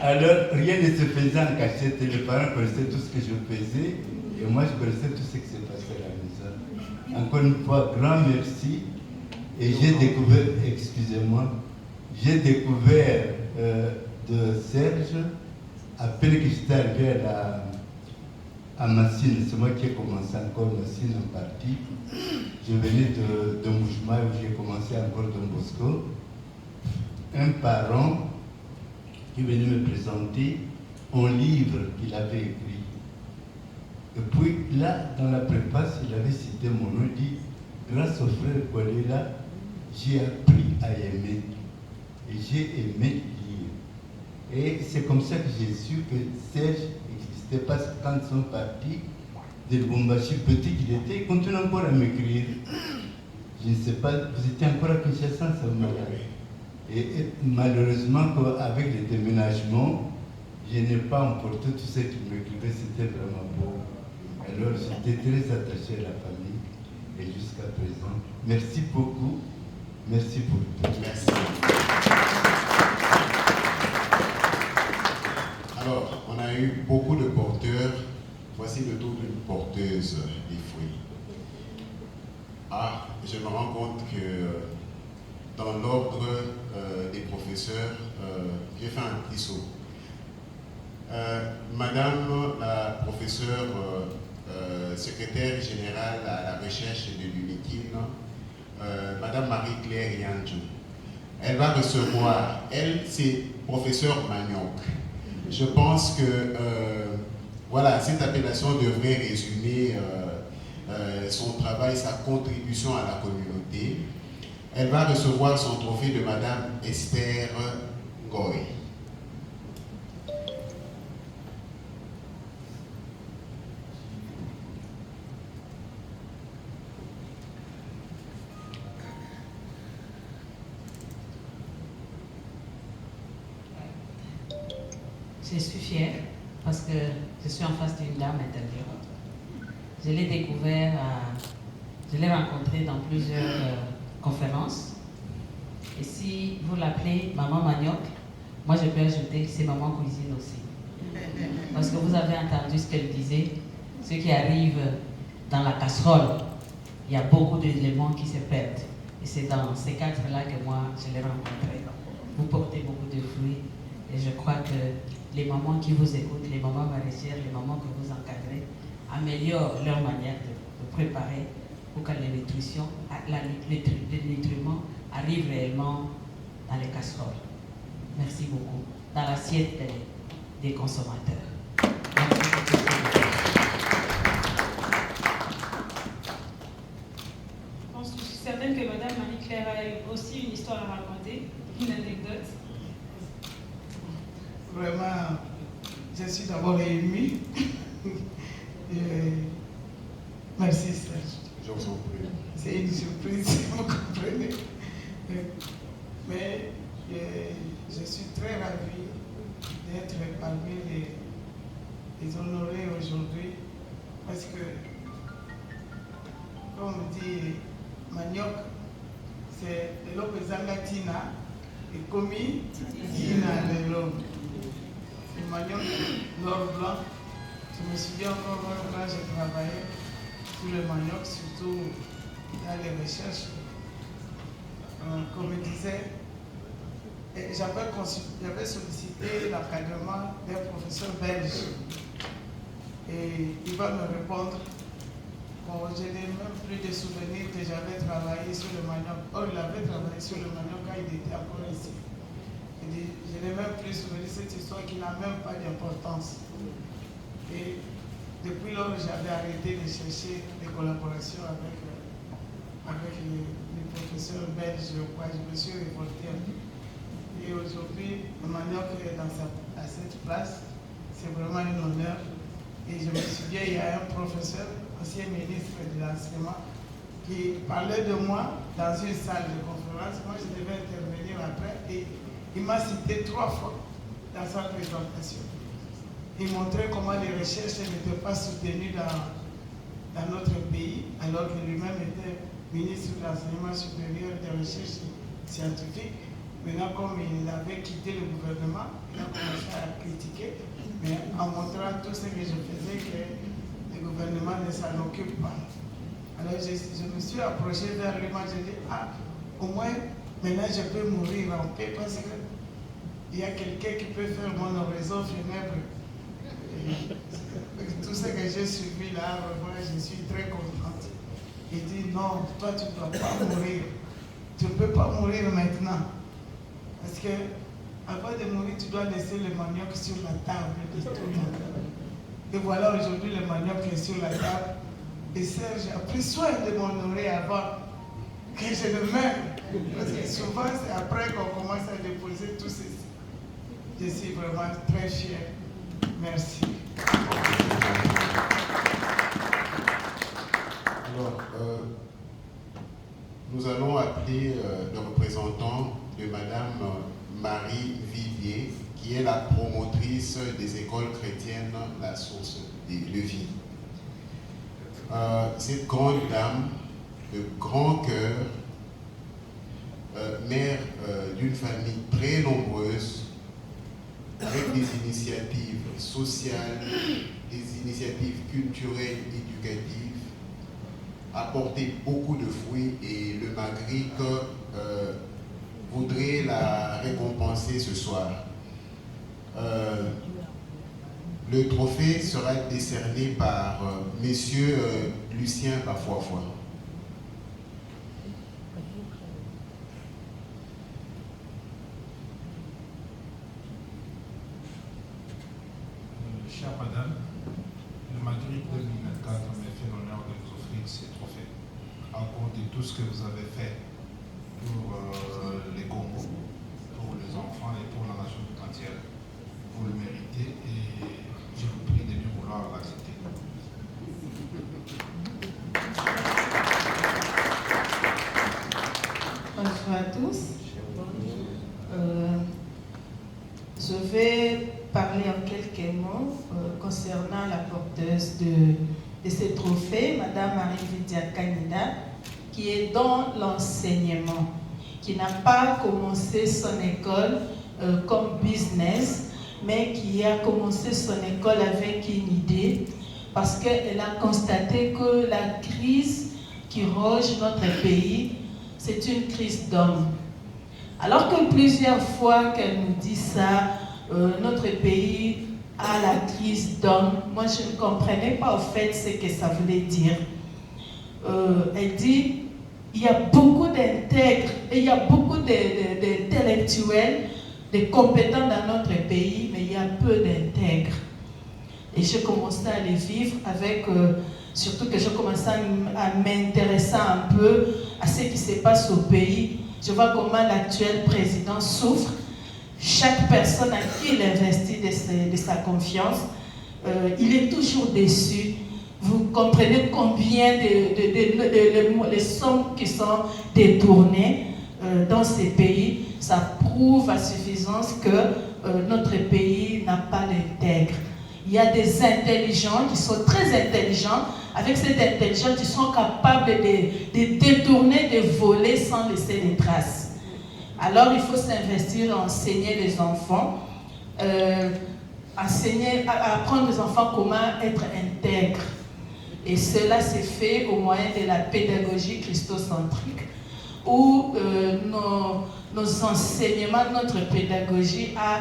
Alors, rien ne se faisait en cachette. Les parents connaissaient tout ce que je faisais et moi, je connaissais tout ce qui s'est passé à la maison. Encore une fois, grand merci. Et j'ai découvert, excusez-moi, j'ai découvert de Serge, à peine que j'étais arrivé à Massine, c'est moi qui ai commencé encore Massine en partie. Je venais de Moujma où j'ai commencé encore Don Bosco. Un parent qui venait me présenter un livre qu'il avait écrit. Et puis là, dans la préface, il avait cité mon nom, il dit, grâce au frère Kolela, j'ai appris à aimer. Et j'ai aimé lire. Et c'est comme ça que j'ai su que Serge n'existait pas quand ils sont partis de Lubumbashi, petit qu'il était, il continue encore à m'écrire. Je ne sais pas, vous étiez encore à Kinshasa, ça me et malheureusement, avec les déménagements, je n'ai pas emporté tout ce qu'il m'écrivait, c'était vraiment beau. Alors j'étais très attaché à la famille et jusqu'à présent. Merci beaucoup. Merci pour tout. Merci. Alors, on a eu beaucoup de porteurs. Voici le tour d'une porteuse des fruits. Ah, je me rends compte que dans l'ordre des professeurs, j'ai fait un petit saut. Madame la professeure secrétaire générale à la recherche de l'UNIKIN, Madame Marie-Claire Yanjou, elle va recevoir, elle c'est professeur Manioc. Je pense que voilà, cette appellation devrait résumer son travail, sa contribution à la communauté. Elle va recevoir son trophée de Madame Esther Goy. Je suis fière parce que je suis en face d'une dame intérieure. Je l'ai découvert, je l'ai rencontré dans plusieurs conférences. Et si vous l'appelez Maman Manioc, moi je peux ajouter que c'est Maman Cuisine aussi. Parce que vous avez entendu ce qu'elle disait, ce qui arrive dans la casserole, il y a beaucoup d'éléments qui se perdent. Et c'est dans ces cadres-là que moi je l'ai rencontré. Vous portez beaucoup de fruits et je crois que les mamans qui vous écoutent, les mamans maraîchères, les mamans que vous encadrez, améliorent leur manière de préparer pour que les nutriments arrivent réellement dans les casseroles. Merci beaucoup. Dans l'assiette des consommateurs. Je suis certaine que Madame Marie-Claire a aussi une histoire à raconter, une anecdote. Vraiment, je suis d'abord émue. Merci Serge. Je vous en prie. C'est une surprise, vous comprenez. Mais je suis très ravie d'être parmi les honorés aujourd'hui parce que, comme on dit, Manioc, c'est l'homme Zangatina et commis Tina de l'homme. Le manioc l'or blanc, je me souviens encore quand j'ai travaillé sur le manioc, surtout dans les recherches. Comme je disais, j'avais sollicité l'encadrement d'un professeur belge et il va me répondre. Bon, je n'ai même plus de souvenirs que j'avais travaillé sur le manioc. Or, il avait travaillé sur le manioc quand il était encore ici. Je n'ai même plus souvenir de cette histoire qui n'a même pas d'importance. Et depuis lors, j'avais arrêté de chercher des collaborations avec les professeurs belges, je crois. Je me suis révolté un peu. Et aujourd'hui, le manioc est à cette place. C'est vraiment un honneur. Et je me souviens, il y a un professeur, ancien ministre de l'enseignement, qui parlait de moi dans une salle de conférence. Moi, je devais intervenir après. Et il m'a cité 3 fois dans sa présentation. Il montrait comment les recherches n'étaient pas soutenues dans notre pays, alors que lui-même était ministre de l'enseignement supérieur des recherches scientifiques. Maintenant, comme il avait quitté le gouvernement, il a commencé à critiquer, mais en montrant tout ce que je faisais, que le gouvernement ne s'en occupe pas. Alors je me suis approché vers lui, moi j'ai dit, au moins maintenant je peux mourir en paix parce qu'il y a quelqu'un qui peut faire mon oraison funèbre. Tout ce que j'ai suivi là, vraiment, je suis très contente. Il dit non, toi tu ne dois pas mourir. Tu ne peux pas mourir maintenant. Parce que avant de mourir, tu dois laisser le manioc sur la table de tout le monde. Et voilà, aujourd'hui, le manioc est sur la table. Et Serge a pris soin de m'honorer avant que je ne meure. Parce que souvent, c'est après qu'on commence à déposer tout ceci. Je suis vraiment très fier. Merci. Alors, nous allons appeler le représentant de Madame Marie Vivier, qui est la promotrice des écoles chrétiennes La Source de Vie. Cette grande dame de grand cœur, mère d'une famille très nombreuse, avec des initiatives sociales, des initiatives culturelles, éducatives, a porté beaucoup de fruits et le Magric voudrait la récompenser ce soir. Le trophée sera décerné par Monsieur Lucien Bafoifoua. Chère Madame, le Maghreb 2024 m'a fait l'honneur de vous offrir ces trophées à cause de tout ce que vous avez fait pour les Congo, pour les enfants et pour la nation tout entière. Vous le méritez et je vous prie de bien vouloir l'accepter. Bonjour à tous. Je vais parler en quelques mots concernant la porteuse de ces trophées, Madame Marie-Lydia Kanida, qui est dans l'enseignement, qui n'a pas commencé son école comme business, mais qui a commencé son école avec une idée, parce qu'elle a constaté que la crise qui ronge notre pays, c'est une crise d'hommes. Alors que plusieurs fois qu'elle nous dit ça, notre pays a la crise d'hommes, moi je ne comprenais pas au fait ce que ça voulait dire. Elle dit, il y a beaucoup d'intègres, et il y a beaucoup d'intellectuels, de compétents dans notre pays, mais il y a peu d'intègres. Et j'ai commencé à les vivre avec, surtout que je commençais à m'intéresser un peu à ce qui se passe au pays. Je vois comment l'actuel président souffre. Chaque personne à qui il investit de sa confiance, il est toujours déçu. Vous comprenez combien de sommes qui sont détournées dans ces pays. Ça prouve à suffisance que notre pays n'a pas d'intègre. Il y a des intelligents qui sont très intelligents. Avec cette intelligence, ils sont capables de détourner, de voler sans laisser des traces. Alors, il faut s'investir à enseigner les enfants, apprendre aux enfants comment être intègres. Et cela s'est fait au moyen de la pédagogie christocentrique, où nos enseignements, notre pédagogie a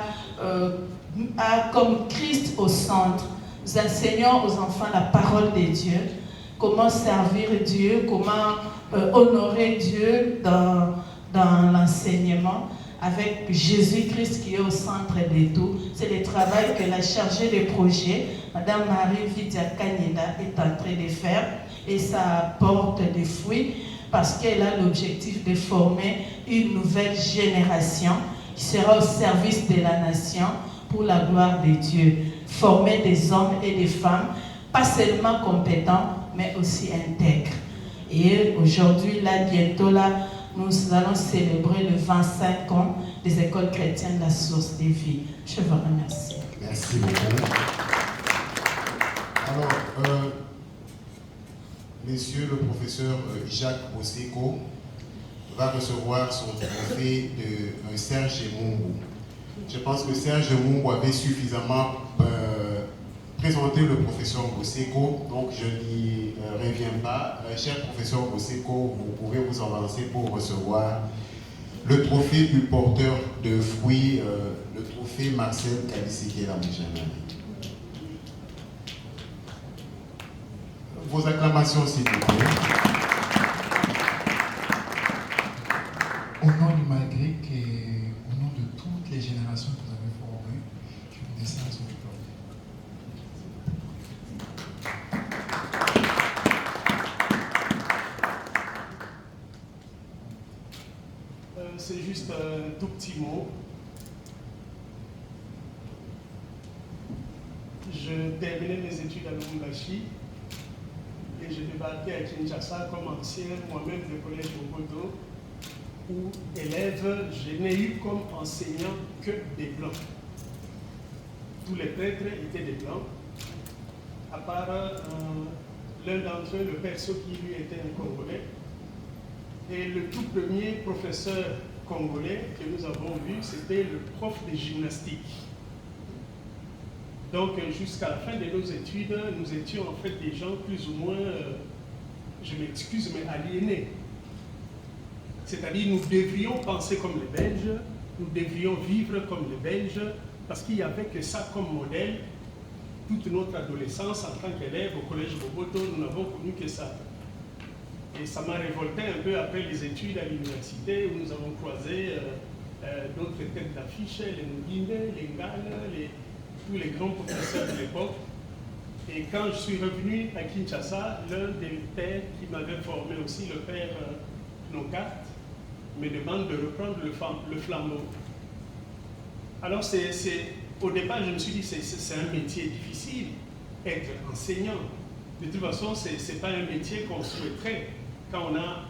comme Christ au centre. Nous enseignons aux enfants la parole de Dieu, comment servir Dieu, comment honorer Dieu dans l'enseignement, avec Jésus-Christ qui est au centre de tout. C'est le travail que la chargée de projet, Madame Marie-Lydia Kanida, est en train de faire, et ça porte des fruits parce qu'elle a l'objectif de former une nouvelle génération qui sera au service de la nation pour la gloire de Dieu. Former des hommes et des femmes, pas seulement compétents, mais aussi intègres. Et aujourd'hui, là, bientôt, là, nous allons célébrer le 25 ans des écoles chrétiennes de la source des vies. Je vous remercie. Merci beaucoup. Alors, Monsieur le professeur Jacques Oseko va recevoir son trophée de Serge Mungu. Je pense que Serge Mungu avait suffisamment présenté le professeur Oseko, donc je n'y reviens pas. Cher professeur Oseko, vous pouvez vous avancer pour recevoir le trophée du porteur de fruits, le trophée Marcel Kalisikela Moujanani. Vos acclamations, s'il vous plaît. Au nom du Maghreb et au nom de toutes les générations que vous avez formées, je vous décerne son diplôme. C'est juste un tout petit mot. Je terminais mes études à Lubumbashi et je débarquais à Kinshasa comme ancien moi-même du collège Mokoto, où élève, je n'ai eu comme enseignant que des blancs. Tous les prêtres étaient des blancs, à part l'un d'entre eux, le père qui lui était un Congolais. Et le tout premier professeur congolais que nous avons vu, c'était le prof de gymnastique. Donc jusqu'à la fin de nos études, nous étions en fait des gens plus ou moins, je m'excuse, mais aliénés. C'est-à-dire nous devrions penser comme les Belges, nous devrions vivre comme les Belges, parce qu'il n'y avait que ça comme modèle. toute notre adolescence en tant qu'élève au collège Boboto, nous n'avons connu que ça. Et ça m'a révolté un peu après les études à l'université où nous avons croisé d'autres têtes d'affiche, les Nguinde, les Ngala, tous les grands professeurs de l'époque. Et quand je suis revenu à Kinshasa, l'un des pères qui m'avait formé aussi, le père Nogat, me demande de reprendre le flambeau. Alors au départ, je me suis dit, c'est un métier difficile, être enseignant. De toute façon, ce n'est pas un métier qu'on souhaiterait quand on a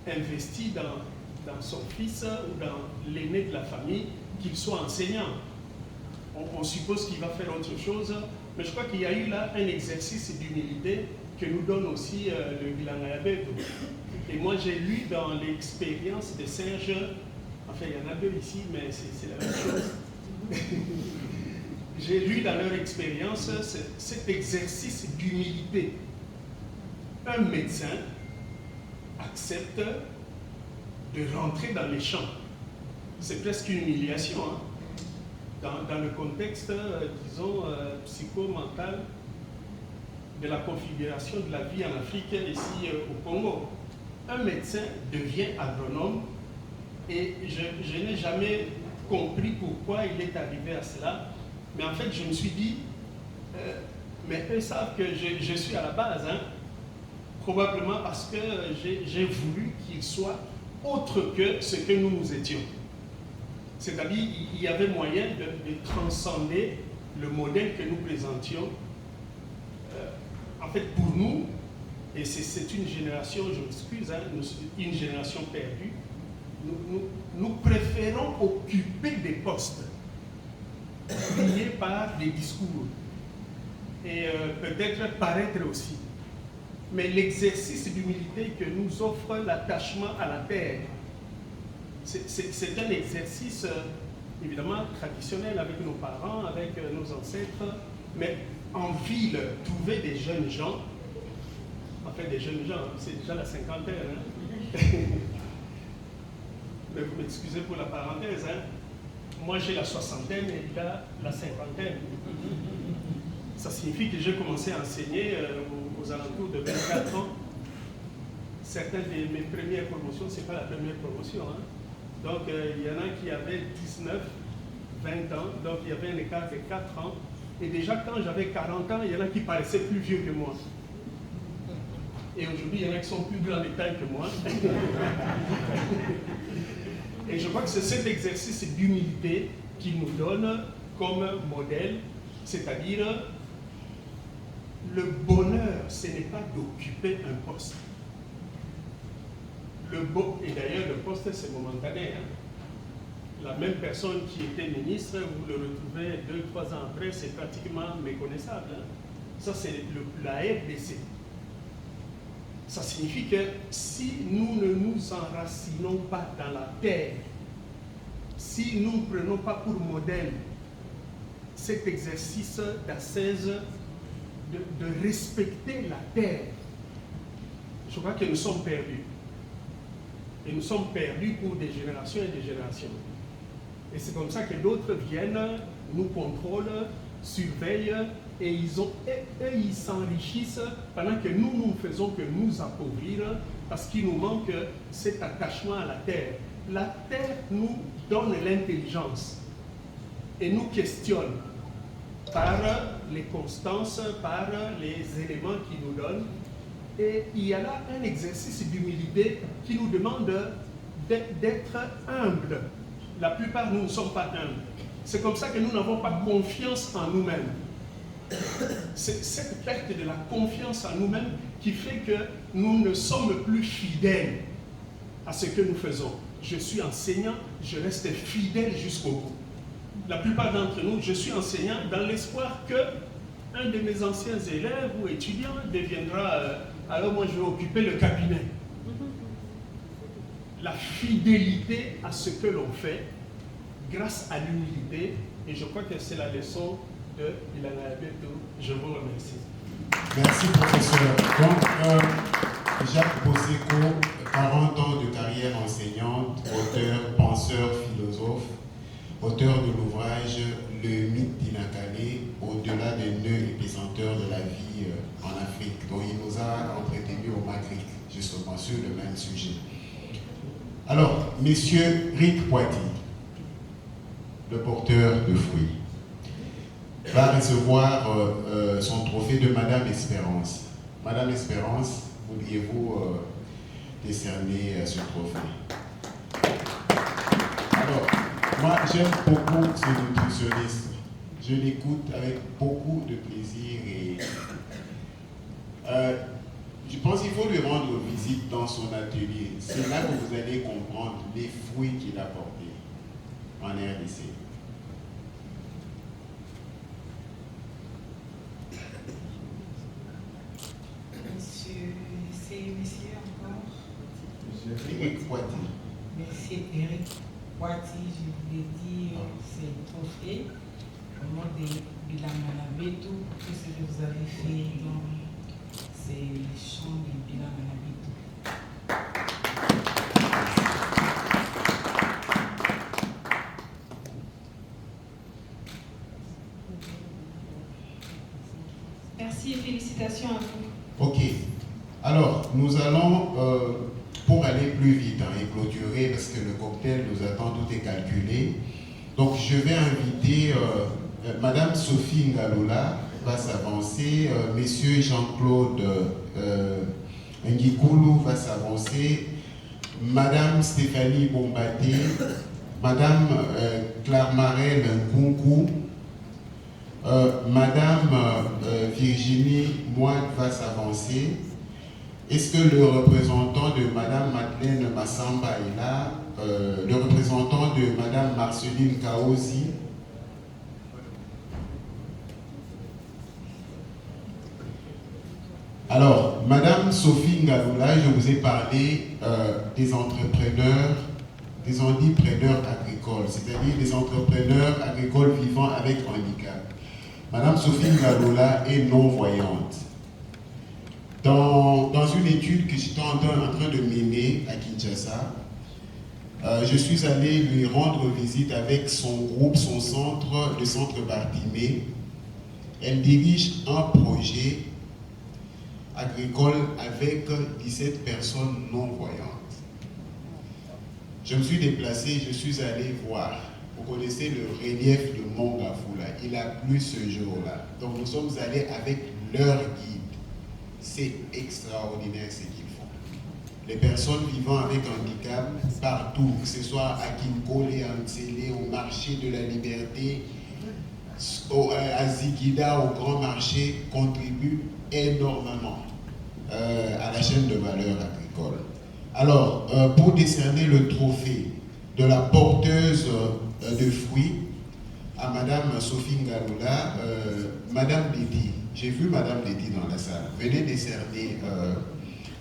investi dans son fils ou dans l'aîné de la famille, qu'il soit enseignant. On suppose qu'il va faire autre chose, mais je crois qu'il y a eu là un exercice d'humilité que nous donne aussi le Bilanga Beto. Et moi, j'ai lu dans l'expérience de Serge, enfin, il y en a deux ici, mais c'est la même chose. J'ai lu dans leur expérience cet exercice d'humilité. Un médecin accepte de rentrer dans les champs. C'est presque une humiliation, hein, dans le contexte, disons, psycho-mental de la configuration de la vie en Afrique, ici au Congo. Un médecin devient agronome et je n'ai jamais compris pourquoi il est arrivé à cela. Mais en fait, je me suis dit, mais eux savent que je suis à la base, hein, probablement parce que j'ai voulu qu'ils soient autres que ce que nous étions. C'est-à-dire, il y avait moyen de transcender le modèle que nous présentions. En fait, pour nous, et c'est une génération, je m'excuse, hein, une génération perdue, nous préférons occuper des postes liés par des discours et peut-être paraître aussi. Mais l'exercice d'humilité que nous offre l'attachement à la terre, c'est un exercice évidemment traditionnel avec nos parents, avec nos ancêtres, mais en ville, trouver des jeunes gens, enfin des jeunes gens, c'est déjà la cinquantaine, hein. Mais vous m'excusez pour la parenthèse, hein. Moi j'ai la soixantaine et il a la cinquantaine. Ça signifie que j'ai commencé à enseigner aux alentours de 24 ans. Certaines de mes premières promotions, ce n'est pas la première promotion, hein. Donc il y en a qui avaient 19, 20 ans, donc il y avait un écart de 4 ans. Et déjà quand j'avais 40 ans, il y en a qui paraissaient plus vieux que moi. Et aujourd'hui, il y en a qui sont plus grands de taille que moi. Et je crois que c'est cet exercice d'humilité qui nous donne comme modèle, c'est-à-dire le bonheur, ce n'est pas d'occuper un poste. Et d'ailleurs, le poste, c'est momentané. Hein. La même personne qui était ministre, vous le retrouvez 2-3 ans après, c'est pratiquement méconnaissable. Hein. Ça, c'est la RDC. Ça signifie que si nous ne nous enracinons pas dans la terre, si nous ne prenons pas pour modèle cet exercice d'ascèse, de respecter la terre, je crois que nous sommes perdus. Et nous sommes perdus pour des générations et des générations. Et c'est comme ça que d'autres viennent, nous contrôlent, surveillent, et eux, ils s'enrichissent pendant que nous ne faisons que nous appauvrir parce qu'il nous manque cet attachement à la terre. La terre nous donne l'intelligence et nous questionne par les constances, par les éléments qu'il nous donne. Et il y a là un exercice d'humilité qui nous demande d'être humble. La plupart, nous ne sommes pas humbles. C'est comme ça que nous n'avons pas confiance en nous-mêmes. C'est cette perte de la confiance en nous-mêmes qui fait que nous ne sommes plus fidèles à ce que nous faisons. Je suis enseignant, je reste fidèle jusqu'au bout. La plupart d'entre nous, je suis enseignant dans l'espoir que un de mes anciens élèves ou étudiants deviendra, alors moi je vais occuper le cabinet. La fidélité à ce que l'on fait grâce à l'humilité, et je crois que c'est la leçon de Bilanga Beto. Je vous remercie. Merci professeur. Donc, Jacques Boseko, 40 ans de carrière enseignante, auteur, penseur, philosophe, auteur de l'ouvrage Le mythe d'Inakane, au-delà des nœuds et justement sur le même sujet. Alors, Monsieur Rick Poiti, le porteur de fruits, va recevoir son trophée de Madame Espérance. Madame Espérance, voudriez-vous décerner ce trophée? Alors, moi j'aime beaucoup ce nutritionniste. Je l'écoute avec beaucoup de plaisir et je pense qu'il faut lui rendre visite dans son atelier. C'est là que vous allez comprendre les fruits qu'il a portés en RDC. Monsieur encore. Monsieur Eric Poiti. Monsieur Eric Poiti, je voulais dire, c'est un trophée au nom de Bilangala Betu pour tout ce que vous avez fait dans ces champs de Bilangala Betu. Merci et félicitations à vous. Ok. Alors, nous allons, pour aller plus vite et clôturer, parce que le cocktail nous attend, tout est calculé. Donc, je vais inviter Madame Sophie Ngalola va s'avancer, Monsieur Jean-Claude Ngikoulou va s'avancer, Madame Stéphanie Bombaté, Madame Claire Marel Nkunku, Madame Virginie Moine va s'avancer. Est-ce que le représentant de Madame Madeleine Massamba est là? Le représentant de Madame Marceline Kaosi? Alors, Madame Sophie Ngaloula, je vous ai parlé des entrepreneurs, des entrepreneurs agricoles, c'est-à-dire des entrepreneurs agricoles vivant avec handicap. Madame Sophie Ngaloula est non-voyante. Dans une étude que j'étais en train de mener à Kinshasa, je suis allé lui rendre visite avec son groupe, son centre, le centre Bartimée. Elle dirige un projet agricole avec 17 personnes non-voyantes. Je me suis déplacé, je suis allé voir. Vous connaissez le relief de Mont Gafoula, il a plu ce jour-là. Donc nous sommes allés avec leur guide. C'est extraordinaire ce qu'ils font. Les personnes vivant avec handicap, partout, que ce soit à Kinkole, à Ntsele, au marché de la liberté, à Zikida, au grand marché, contribuent énormément à la chaîne de valeur agricole. Alors, pour décerner le trophée de la porteuse de fruits à Madame Sophie Ngaloula, Madame Dédi, j'ai vu Madame Dédi dans la salle, venez décerner,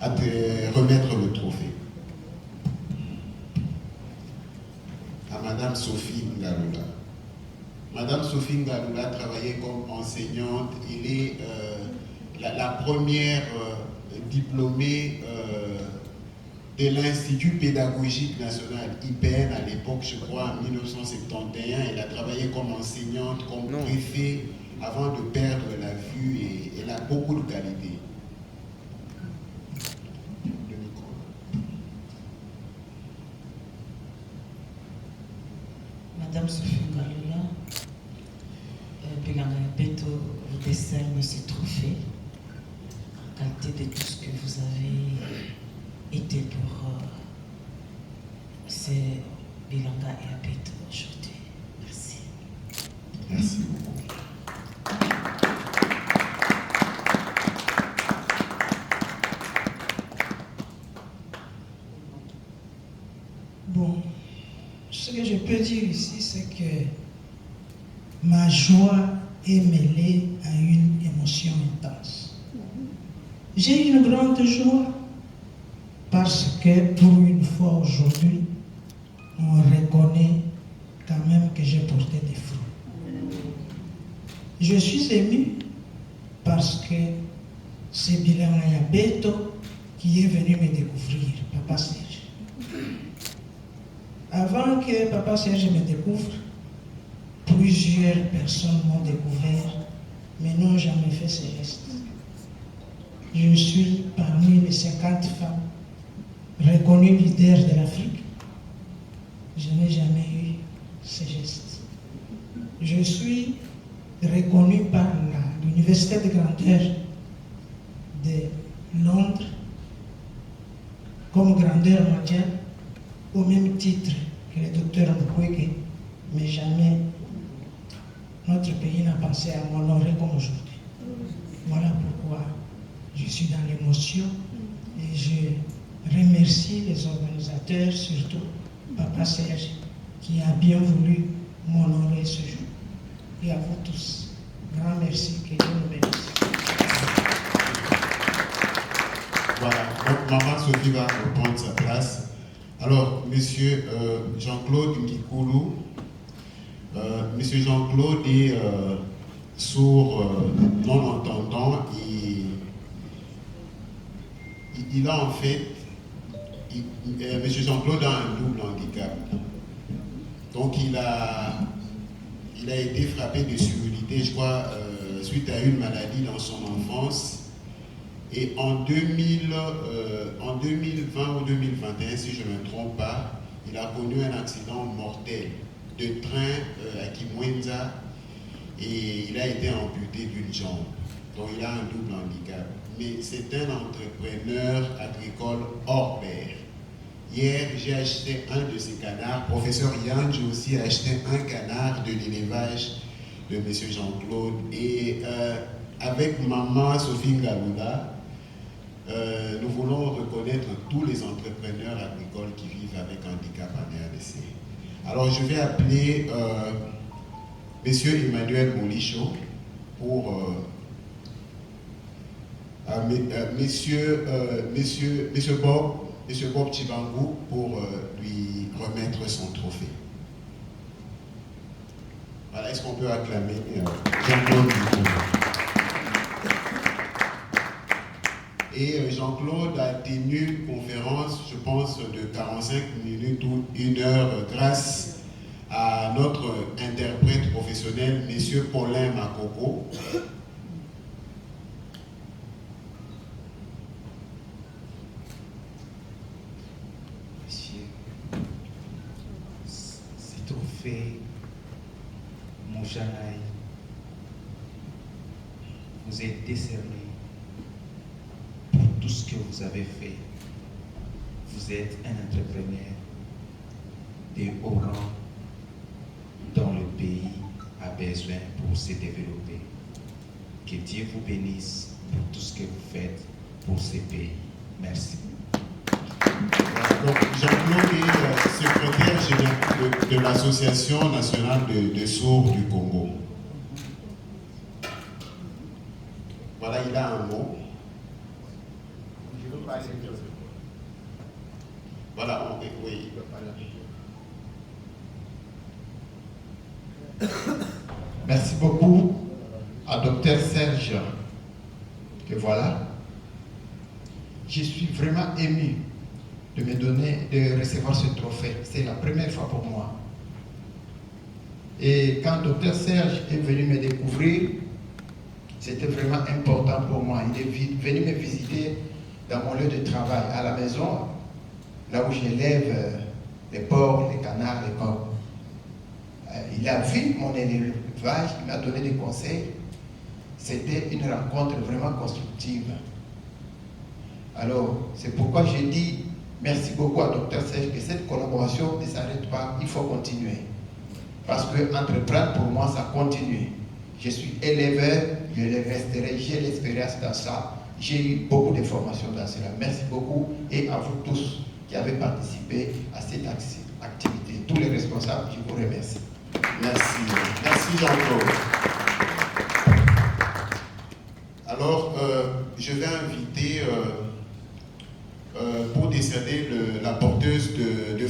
remettre le trophée à Madame Sophie Ngaloula. Madame Sophie Ngaloula travaillait comme enseignante, elle est la première diplômée de l'Institut pédagogique national, IPN à l'époque, je crois, en 1971. Elle a travaillé comme enseignante, comme préfet, avant de perdre la vue, et elle a beaucoup de qualités. Madame Sophie Ngaloula, Bilangala Betu vous décerne ce trophée en qualité de tout ce que vous avez été pour ces Bilanga et Betu aujourd'hui. Merci. Merci beaucoup. Bon, ce que je peux dire ici, c'est que ma joie est mêlée à une émotion intense. J'ai une grande joie parce que pour une fois aujourd'hui, on reconnaît quand même que j'ai porté des fruits. Je suis ému parce que c'est Bilangala Betu qui est venu me découvrir, Papa Serge. Avant que Papa Serge me découvre, plusieurs personnes m'ont découvert, mais n'ont jamais fait ce geste. Je suis parmi les 50 femmes reconnu leader de l'Afrique. Je n'ai jamais eu ce geste. Je suis reconnu par l'Université de grandeur de Londres comme grandeur mondiale au même titre que le docteur Mukwege, mais jamais notre pays n'a pensé à m'honorer comme aujourd'hui. Voilà pourquoi je suis dans l'émotion et je remercie les organisateurs, surtout Papa Serge, qui a bien voulu m'honorer ce jour. Et à vous tous, grand merci, que Dieu nous bénisse. Voilà, donc Maman Sophie va reprendre sa place. Alors, Monsieur Jean-Claude Nkikoulou, Monsieur Jean-Claude est sourd, non-entendant, il a en fait, Monsieur Jean-Claude a un double handicap. Donc il a été frappé de surdité, je crois, suite à une maladie dans son enfance. Et en 2020 ou 2021, si je ne me trompe pas, il a connu un accident mortel de train à Kimwenza et il a été amputé d'une jambe. Donc il a un double handicap. Mais c'est un entrepreneur agricole hors pair. Hier, j'ai acheté un de ces canards. Professeur Yann, j'ai aussi acheté un canard de l'élevage de M. Jean-Claude. Et avec Maman Sophie Ngaloula, nous voulons reconnaître tous les entrepreneurs agricoles qui vivent avec handicap en RDC. Alors, je vais appeler M. Emmanuel Molicho pour... Monsieur Bob Chibangou pour lui remettre son trophée. Voilà, est-ce qu'on peut acclamer Jean-Claude Nkikoulou? Et Jean-Claude a tenu une conférence, je pense, de 45 minutes ou 1 heure grâce à notre interprète professionnel, M. Paulin Makoko. Moujanaï vous êtes décerné pour tout ce que vous avez fait. Vous êtes un entrepreneur de haut rang dont le pays a besoin pour se développer. Que Dieu vous bénisse pour tout ce que vous faites pour ce pays. Merci. Donc, Jean-Claude est secrétaire général de l'Association nationale de sourds du Congo. Voilà, il a un mot. Je veux parler de... Voilà, oui, il peut parler. Merci beaucoup à Dr Serge. Que voilà, je suis vraiment ému de recevoir ce trophée. C'est la première fois pour moi. Et quand Dr Serge est venu me découvrir, c'était vraiment important pour moi. Il est venu me visiter dans mon lieu de travail, à la maison, là où j'élève les porcs, les canards, les coqs. Il a vu mon élevage, il m'a donné des conseils. C'était une rencontre vraiment constructive. Alors, c'est pourquoi j'ai dit merci beaucoup à Dr Serge que cette collaboration ne s'arrête pas, il faut continuer. Parce que entreprendre pour moi, ça continue. Je suis éleveur, je le resterai, j'ai l'expérience dans ça. J'ai eu beaucoup de formations dans cela. Merci beaucoup et à vous tous qui avez participé à cette activité. Tous les responsables, je vous remercie. Merci. Merci Jean-Claude. Alors, je vais inviter pour décerner la porteuse de